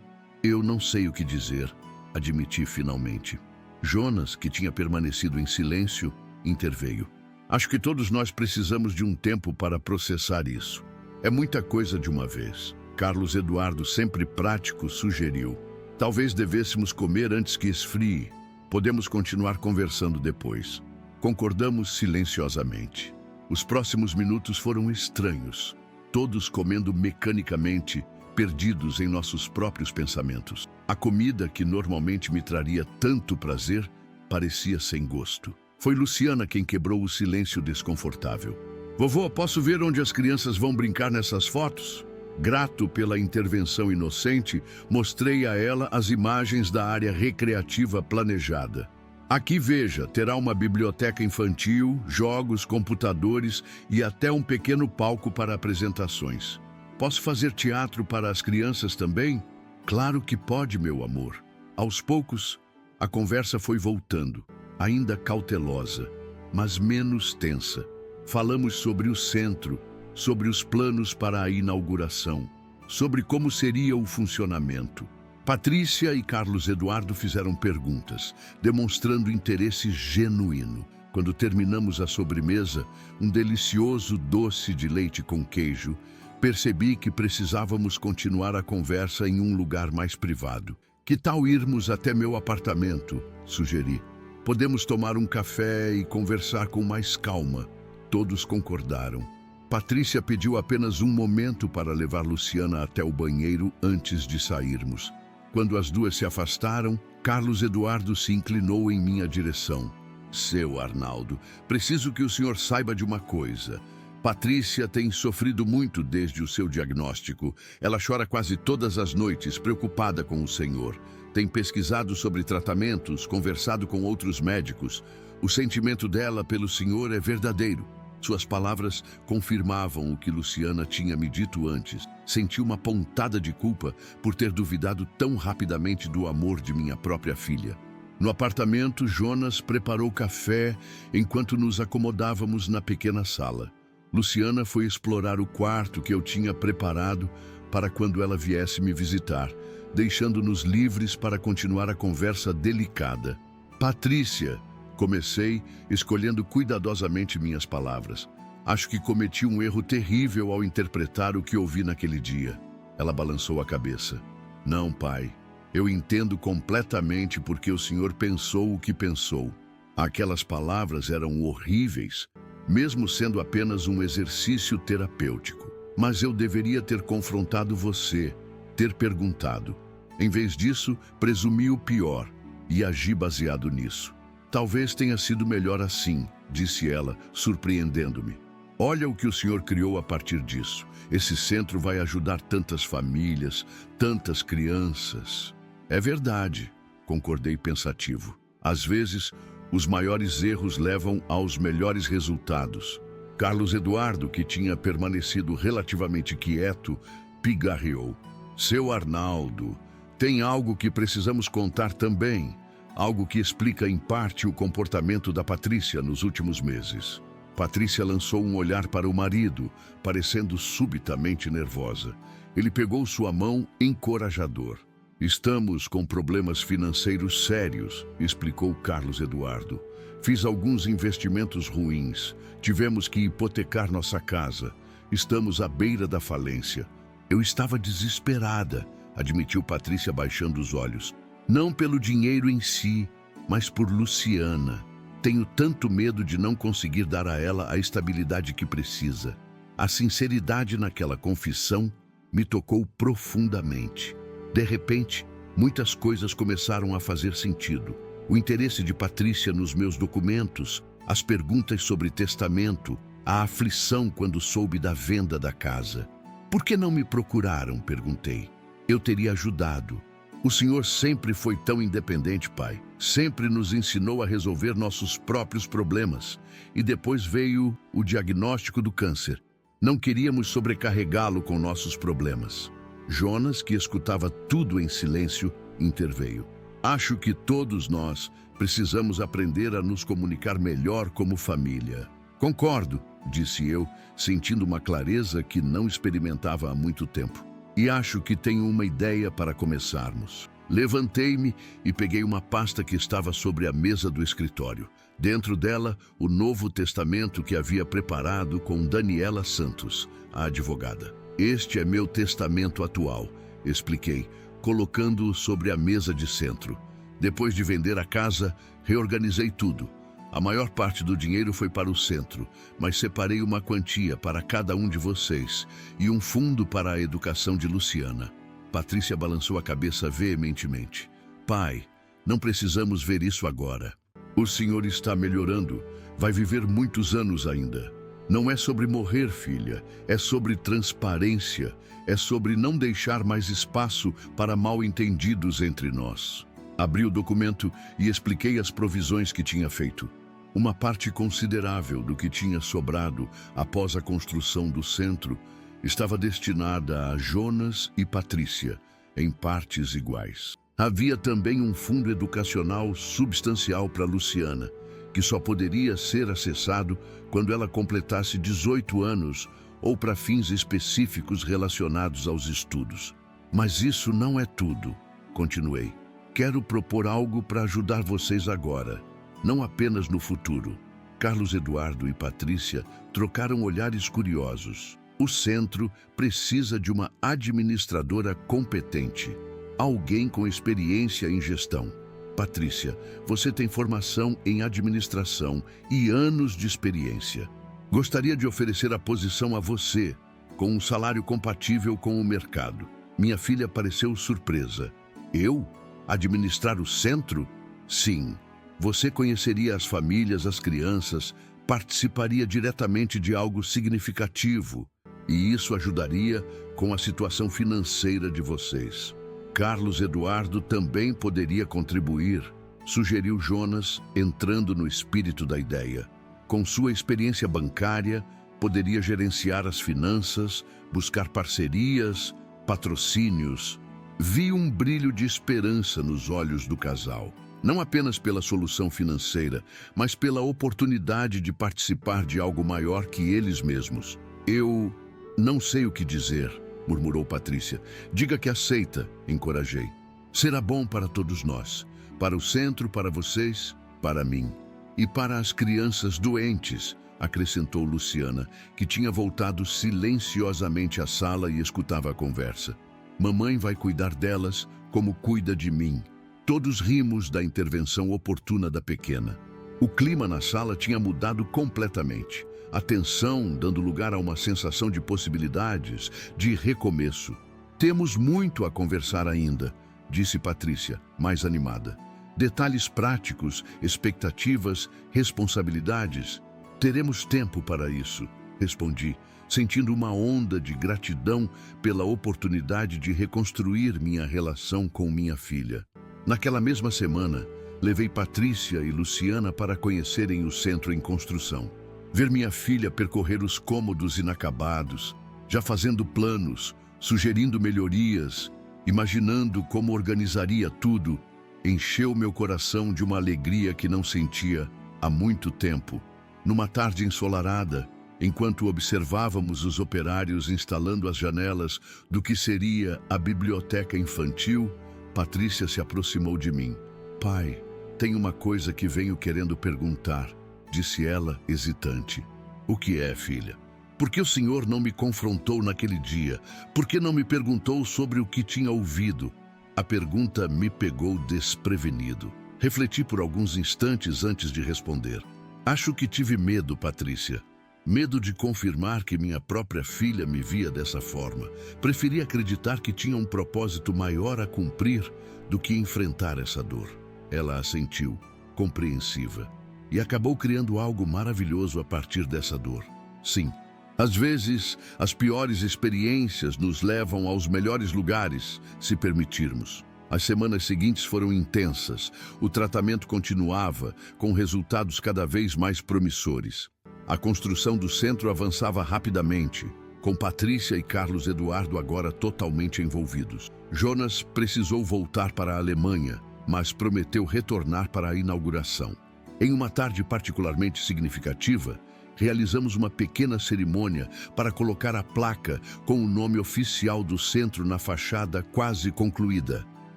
não sei o que dizer, admiti finalmente. Jonas, que tinha permanecido em silêncio, interveio. Acho que todos nós precisamos de um tempo para processar isso. É muita coisa de uma vez. Carlos Eduardo, sempre prático, sugeriu. Talvez devêssemos comer antes que esfrie. Podemos continuar conversando depois. Concordamos silenciosamente. Os próximos minutos foram estranhos. Todos comendo mecanicamente, perdidos em nossos próprios pensamentos. A comida, que normalmente me traria tanto prazer, parecia sem gosto. Foi Luciana quem quebrou o silêncio desconfortável. Vovô, posso ver onde as crianças vão brincar nessas fotos? Grato pela intervenção inocente, mostrei a ela as imagens da área recreativa planejada. Aqui veja, terá uma biblioteca infantil, jogos, computadores e até um pequeno palco para apresentações. Posso fazer teatro para as crianças também? Claro que pode, meu amor. Aos poucos, a conversa foi voltando, ainda cautelosa, mas menos tensa. Falamos sobre o centro, sobre os planos para a inauguração, sobre como seria o funcionamento. Patrícia e Carlos Eduardo fizeram perguntas, demonstrando interesse genuíno. Quando terminamos a sobremesa, um delicioso doce de leite com queijo, percebi que precisávamos continuar a conversa em um lugar mais privado. Que tal irmos até meu apartamento? Sugeri. Podemos tomar um café e conversar com mais calma. Todos concordaram. Patrícia pediu apenas um momento para levar Luciana até o banheiro antes de sairmos. Quando as duas se afastaram, Carlos Eduardo se inclinou em minha direção. Seu Arnaldo, preciso que o senhor saiba de uma coisa. Patrícia tem sofrido muito desde o seu diagnóstico. Ela chora quase todas as noites, preocupada com o senhor. Tem pesquisado sobre tratamentos, conversado com outros médicos. O sentimento dela pelo senhor é verdadeiro. Suas palavras confirmavam o que Luciana tinha me dito antes. Senti uma pontada de culpa por ter duvidado tão rapidamente do amor de minha própria filha. No apartamento, Jonas preparou café enquanto nos acomodávamos na pequena sala. Luciana foi explorar o quarto que eu tinha preparado para quando ela viesse me visitar, deixando-nos livres para continuar a conversa delicada. Patrícia, comecei, escolhendo cuidadosamente minhas palavras. Acho que cometi um erro terrível ao interpretar o que ouvi naquele dia. Ela balançou a cabeça. Não, pai. Eu entendo completamente porque o senhor pensou o que pensou. Aquelas palavras eram horríveis, mesmo sendo apenas um exercício terapêutico. Mas eu deveria ter confrontado você, ter perguntado. Em vez disso, presumi o pior e agi baseado nisso. Talvez tenha sido melhor assim, disse ela, surpreendendo-me. Olha o que o senhor criou a partir disso. Esse centro vai ajudar tantas famílias, tantas crianças. É verdade, concordei pensativo. Às vezes, os maiores erros levam aos melhores resultados. Carlos Eduardo, que tinha permanecido relativamente quieto, pigarreou. Seu Arnaldo, tem algo que precisamos contar também. Algo que explica em parte o comportamento da Patrícia nos últimos meses. Patrícia lançou um olhar para o marido, parecendo subitamente nervosa. Ele pegou sua mão encorajador. Estamos com problemas financeiros sérios, explicou Carlos Eduardo. Fiz alguns investimentos ruins. Tivemos que hipotecar nossa casa. Estamos à beira da falência. Eu estava desesperada, admitiu Patrícia baixando os olhos. Não pelo dinheiro em si, mas por Luciana. Tenho tanto medo de não conseguir dar a ela a estabilidade que precisa. A sinceridade naquela confissão me tocou profundamente. De repente, muitas coisas começaram a fazer sentido. O interesse de Patrícia nos meus documentos, as perguntas sobre testamento, a aflição quando soube da venda da casa. Por que não me procuraram? Perguntei. Eu teria ajudado. O senhor sempre foi tão independente, pai. Sempre nos ensinou a resolver nossos próprios problemas. E depois veio o diagnóstico do câncer. Não queríamos sobrecarregá-lo com nossos problemas. Jonas, que escutava tudo em silêncio, interveio. Acho que todos nós precisamos aprender a nos comunicar melhor como família. Concordo, disse eu, sentindo uma clareza que não experimentava há muito tempo. E acho que tenho uma ideia para começarmos. Levantei-me e peguei uma pasta que estava sobre a mesa do escritório. Dentro dela, o Novo Testamento que havia preparado com Daniela Santos, a advogada. Este é meu testamento atual, expliquei, colocando-o sobre a mesa de centro. Depois de vender a casa, reorganizei tudo. A maior parte do dinheiro foi para o centro, mas separei uma quantia para cada um de vocês e um fundo para a educação de Luciana. Patrícia balançou a cabeça veementemente. Pai, não precisamos ver isso agora. O senhor está melhorando. Vai viver muitos anos ainda. Não é sobre morrer, filha. É sobre transparência. É sobre não deixar mais espaço para mal-entendidos entre nós. Abri o documento e expliquei as provisões que tinha feito. Uma parte considerável do que tinha sobrado após a construção do centro estava destinada a Jonas e Patrícia, em partes iguais. Havia também um fundo educacional substancial para Luciana, que só poderia ser acessado quando ela completasse 18 anos ou para fins específicos relacionados aos estudos. Mas isso não é tudo, continuei. Quero propor algo para ajudar vocês agora, não apenas no futuro. Carlos Eduardo e Patrícia trocaram olhares curiosos. O centro precisa de uma administradora competente, alguém com experiência em gestão. Patrícia, você tem formação em administração e anos de experiência. Gostaria de oferecer a posição a você, com um salário compatível com o mercado. Minha filha pareceu surpresa. Eu? Administrar o centro? Sim. Você conheceria as famílias, as crianças, participaria diretamente de algo significativo. E isso ajudaria com a situação financeira de vocês. Carlos Eduardo também poderia contribuir, sugeriu Jonas, entrando no espírito da ideia. Com sua experiência bancária, poderia gerenciar as finanças, buscar parcerias, patrocínios. Vi um brilho de esperança nos olhos do casal. Não apenas pela solução financeira, mas pela oportunidade de participar de algo maior que eles mesmos. Eu não sei o que dizer, murmurou Patrícia. Diga que aceita, encorajei. Será bom para todos nós. Para o centro, para vocês, para mim. E para as crianças doentes, acrescentou Luciana, que tinha voltado silenciosamente à sala e escutava a conversa. Mamãe vai cuidar delas como cuida de mim. Todos rimos da intervenção oportuna da pequena. O clima na sala tinha mudado completamente. A tensão dando lugar a uma sensação de possibilidades, de recomeço. Temos muito a conversar ainda, disse Patrícia, mais animada. Detalhes práticos, expectativas, responsabilidades. Teremos tempo para isso, respondi, sentindo uma onda de gratidão pela oportunidade de reconstruir minha relação com minha filha. Naquela mesma semana, levei Patrícia e Luciana para conhecerem o centro em construção. Ver minha filha percorrer os cômodos inacabados, já fazendo planos, sugerindo melhorias, imaginando como organizaria tudo, encheu meu coração de uma alegria que não sentia há muito tempo. Numa tarde ensolarada, enquanto observávamos os operários instalando as janelas do que seria a biblioteca infantil, Patrícia se aproximou de mim. Pai, tem uma coisa que venho querendo perguntar, disse ela, hesitante. O que é, filha? Por que o senhor não me confrontou naquele dia? Por que não me perguntou sobre o que tinha ouvido? A pergunta me pegou desprevenido. Refleti por alguns instantes antes de responder. Acho que tive medo, Patrícia. Medo de confirmar que minha própria filha me via dessa forma. Preferi acreditar que tinha um propósito maior a cumprir do que enfrentar essa dor. Ela assentiu, compreensiva, e acabou criando algo maravilhoso a partir dessa dor. Sim, às vezes, as piores experiências nos levam aos melhores lugares, se permitirmos. As semanas seguintes foram intensas. O tratamento continuava, com resultados cada vez mais promissores. A construção do centro avançava rapidamente. com Patrícia e Carlos Eduardo agora totalmente envolvidos. Jonas precisou voltar para a Alemanha, mas prometeu retornar para a inauguração. Em uma tarde particularmente significativa, realizamos uma pequena cerimônia para colocar a placa com o nome oficial do centro na fachada quase concluída.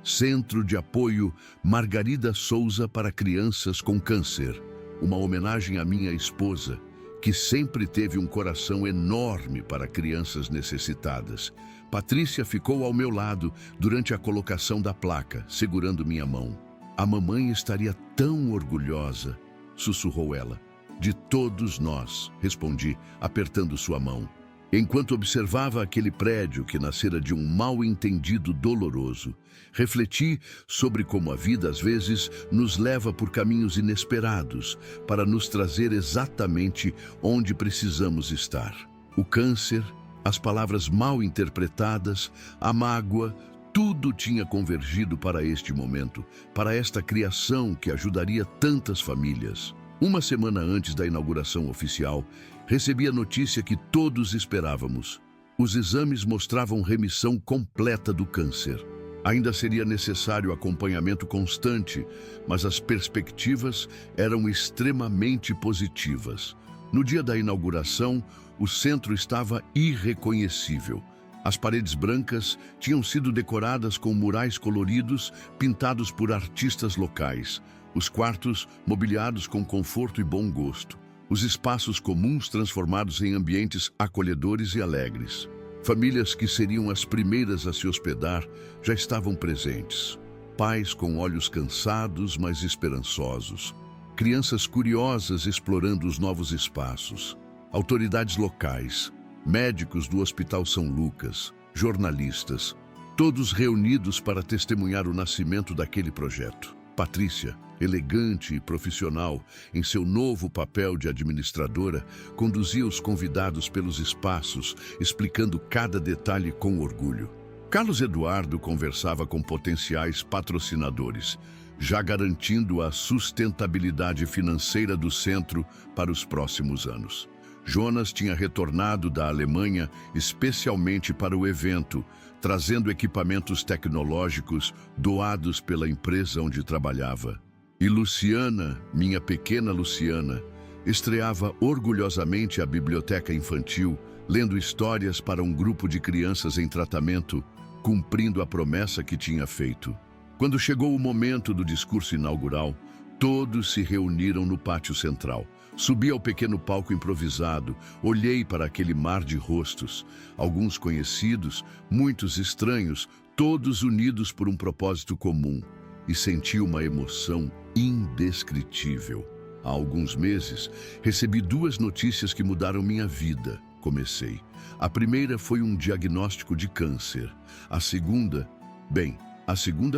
Centro de Apoio Margarida Souza para Crianças com Câncer. Uma homenagem à minha esposa, que sempre teve um coração enorme para crianças necessitadas. Patrícia ficou ao meu lado durante a colocação da placa, segurando minha mão. A mamãe estaria tão orgulhosa, sussurrou ela. De todos nós, respondi, apertando sua mão. Enquanto observava aquele prédio que nascera de um mal-entendido doloroso, refleti sobre como a vida às vezes nos leva por caminhos inesperados para nos trazer exatamente onde precisamos estar. O câncer, as palavras mal interpretadas, a mágoa, tudo tinha convergido para este momento, para esta criação que ajudaria tantas famílias. Uma semana antes da inauguração oficial, recebi a notícia que todos esperávamos. Os exames mostravam remissão completa do câncer. Ainda seria necessário acompanhamento constante, mas as perspectivas eram extremamente positivas. No dia da inauguração, o centro estava irreconhecível. As paredes brancas tinham sido decoradas com murais coloridos pintados por artistas locais. Os quartos mobiliados com conforto e bom gosto. Os espaços comuns transformados em ambientes acolhedores e alegres. Famílias que seriam as primeiras a se hospedar já estavam presentes. Pais com olhos cansados, mas esperançosos. Crianças curiosas explorando os novos espaços. Autoridades locais. Médicos do Hospital São Lucas. Jornalistas. Todos reunidos para testemunhar o nascimento daquele projeto. Patrícia, elegante e profissional, em seu novo papel de administradora, conduzia os convidados pelos espaços, explicando cada detalhe com orgulho. Carlos Eduardo conversava com potenciais patrocinadores, já garantindo a sustentabilidade financeira do centro para os próximos anos. Jonas tinha retornado da Alemanha especialmente para o evento, trazendo equipamentos tecnológicos doados pela empresa onde trabalhava. E Luciana, minha pequena Luciana, estreava orgulhosamente a biblioteca infantil, lendo histórias para um grupo de crianças em tratamento, cumprindo a promessa que tinha feito. Quando chegou o momento do discurso inaugural, todos se reuniram no pátio central. Subi ao pequeno palco improvisado, olhei para aquele mar de rostos, alguns conhecidos, muitos estranhos, todos unidos por um propósito comum, e senti uma emoção indescritível. Há alguns meses, recebi 2 notícias que mudaram minha vida, comecei. A primeira foi um diagnóstico de câncer. A segunda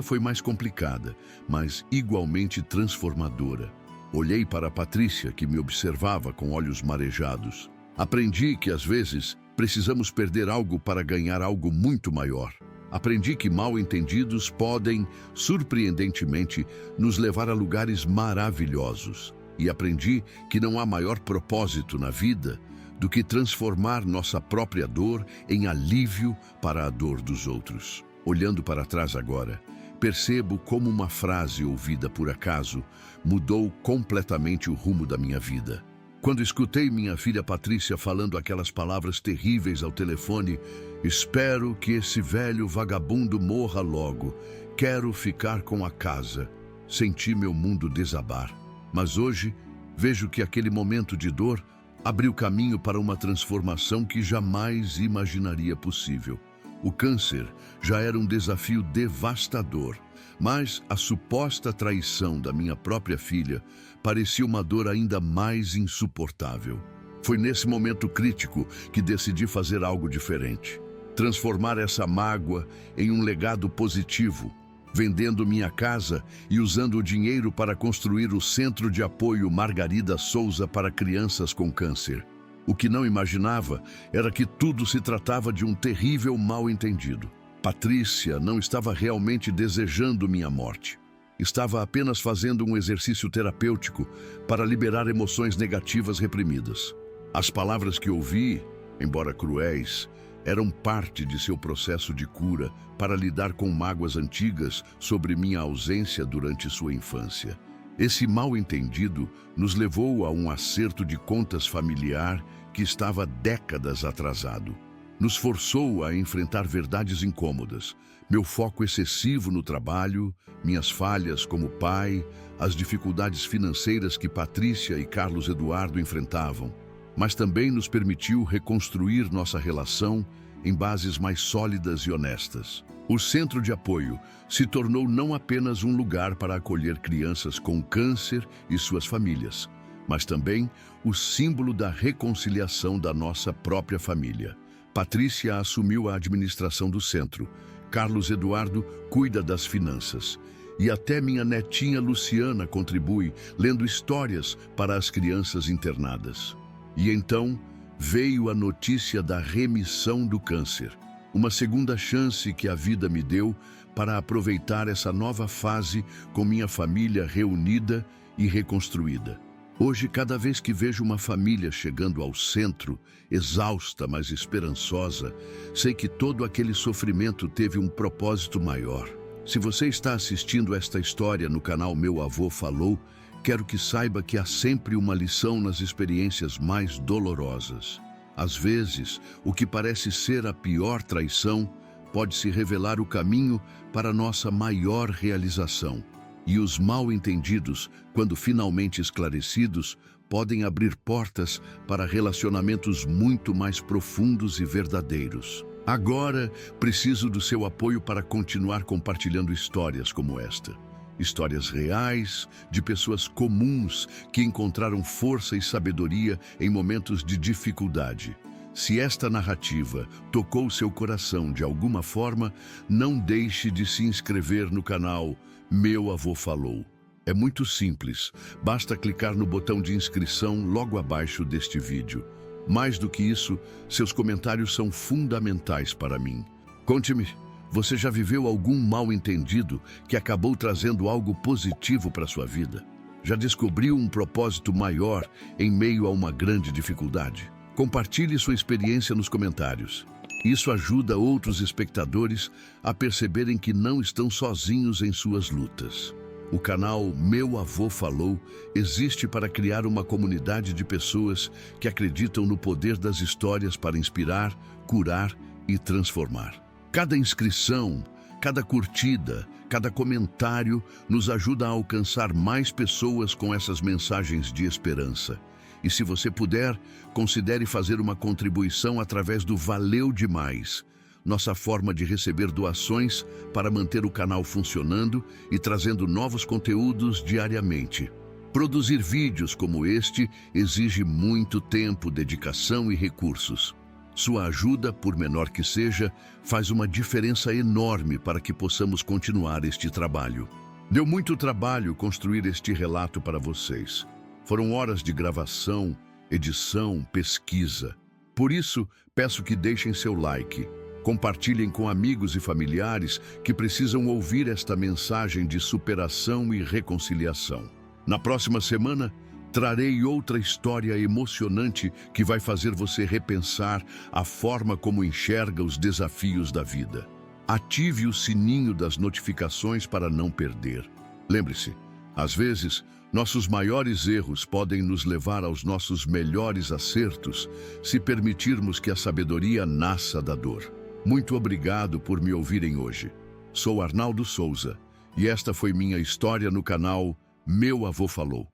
foi mais complicada, mas igualmente transformadora. Olhei para a Patrícia, que me observava com olhos marejados. Aprendi que, às vezes, precisamos perder algo para ganhar algo muito maior. Aprendi que mal-entendidos podem, surpreendentemente, nos levar a lugares maravilhosos. E aprendi que não há maior propósito na vida do que transformar nossa própria dor em alívio para a dor dos outros. Olhando para trás agora, percebo como uma frase ouvida por acaso mudou completamente o rumo da minha vida. Quando escutei minha filha Patrícia falando aquelas palavras terríveis ao telefone, espero que esse velho vagabundo morra logo, quero ficar com a casa, senti meu mundo desabar. Mas hoje, vejo que aquele momento de dor abriu caminho para uma transformação que jamais imaginaria possível. O câncer já era um desafio devastador, mas a suposta traição da minha própria filha parecia uma dor ainda mais insuportável. Foi nesse momento crítico que decidi fazer algo diferente. Transformar essa mágoa em um legado positivo, vendendo minha casa e usando o dinheiro para construir o Centro de Apoio Margarida Souza para Crianças com Câncer. O que não imaginava era que tudo se tratava de um terrível mal-entendido. Patrícia não estava realmente desejando minha morte. Estava apenas fazendo um exercício terapêutico para liberar emoções negativas reprimidas. As palavras que ouvi embora cruéis, eram parte de seu processo de cura para lidar com mágoas antigas sobre minha ausência durante sua infância. Esse mal-entendido nos levou a um acerto de contas familiar que estava décadas atrasado. Nos forçou a enfrentar verdades incômodas, meu foco excessivo no trabalho, minhas falhas como pai, as dificuldades financeiras que Patrícia e Carlos Eduardo enfrentavam, mas também nos permitiu reconstruir nossa relação em bases mais sólidas e honestas. O Centro de Apoio se tornou não apenas um lugar para acolher crianças com câncer e suas famílias, mas também o símbolo da reconciliação da nossa própria família. Patrícia assumiu a administração do centro, Carlos Eduardo cuida das finanças e até minha netinha Luciana contribui lendo histórias para as crianças internadas. E então veio a notícia da remissão do câncer, uma segunda chance que a vida me deu para aproveitar essa nova fase com minha família reunida e reconstruída. Hoje, cada vez que vejo uma família chegando ao centro, exausta, mas esperançosa, sei que todo aquele sofrimento teve um propósito maior. Se você está assistindo esta história no canal Meu Avô Falou, quero que saiba que há sempre uma lição nas experiências mais dolorosas. Às vezes, o que parece ser a pior traição pode se revelar o caminho para nossa maior realização. E os mal-entendidos, quando finalmente esclarecidos, podem abrir portas para relacionamentos muito mais profundos e verdadeiros. Agora, preciso do seu apoio para continuar compartilhando histórias como esta. Histórias reais, de pessoas comuns que encontraram força e sabedoria em momentos de dificuldade. Se esta narrativa tocou seu coração de alguma forma, não deixe de se inscrever no canal Meu Avô Falou. É muito simples, basta clicar no botão de inscrição logo abaixo deste vídeo. Mais do que isso, seus comentários são fundamentais para mim. Conte-me, você já viveu algum mal-entendido que acabou trazendo algo positivo para sua vida? Já descobriu um propósito maior em meio a uma grande dificuldade? Compartilhe sua experiência nos comentários. Isso ajuda outros espectadores a perceberem que não estão sozinhos em suas lutas. O canal Meu Avô Falou existe para criar uma comunidade de pessoas que acreditam no poder das histórias para inspirar, curar e transformar. Cada inscrição, cada curtida, cada comentário nos ajuda a alcançar mais pessoas com essas mensagens de esperança. E se você puder, considere fazer uma contribuição através do Valeu Demais, nossa forma de receber doações para manter o canal funcionando e trazendo novos conteúdos diariamente. Produzir vídeos como este exige muito tempo, dedicação e recursos. Sua ajuda, por menor que seja, faz uma diferença enorme para que possamos continuar este trabalho. Deu muito trabalho construir este relato para vocês. Foram horas de gravação, edição, pesquisa. Por isso, peço que deixem seu like. Compartilhem com amigos e familiares que precisam ouvir esta mensagem de superação e reconciliação. Na próxima semana, trarei outra história emocionante que vai fazer você repensar a forma como enxerga os desafios da vida. Ative o sininho das notificações para não perder. Lembre-se, às vezes, nossos maiores erros podem nos levar aos nossos melhores acertos se permitirmos que a sabedoria nasça da dor. Muito obrigado por me ouvirem hoje. Sou Arnaldo Souza e esta foi minha história no canal Meu Avô Falou.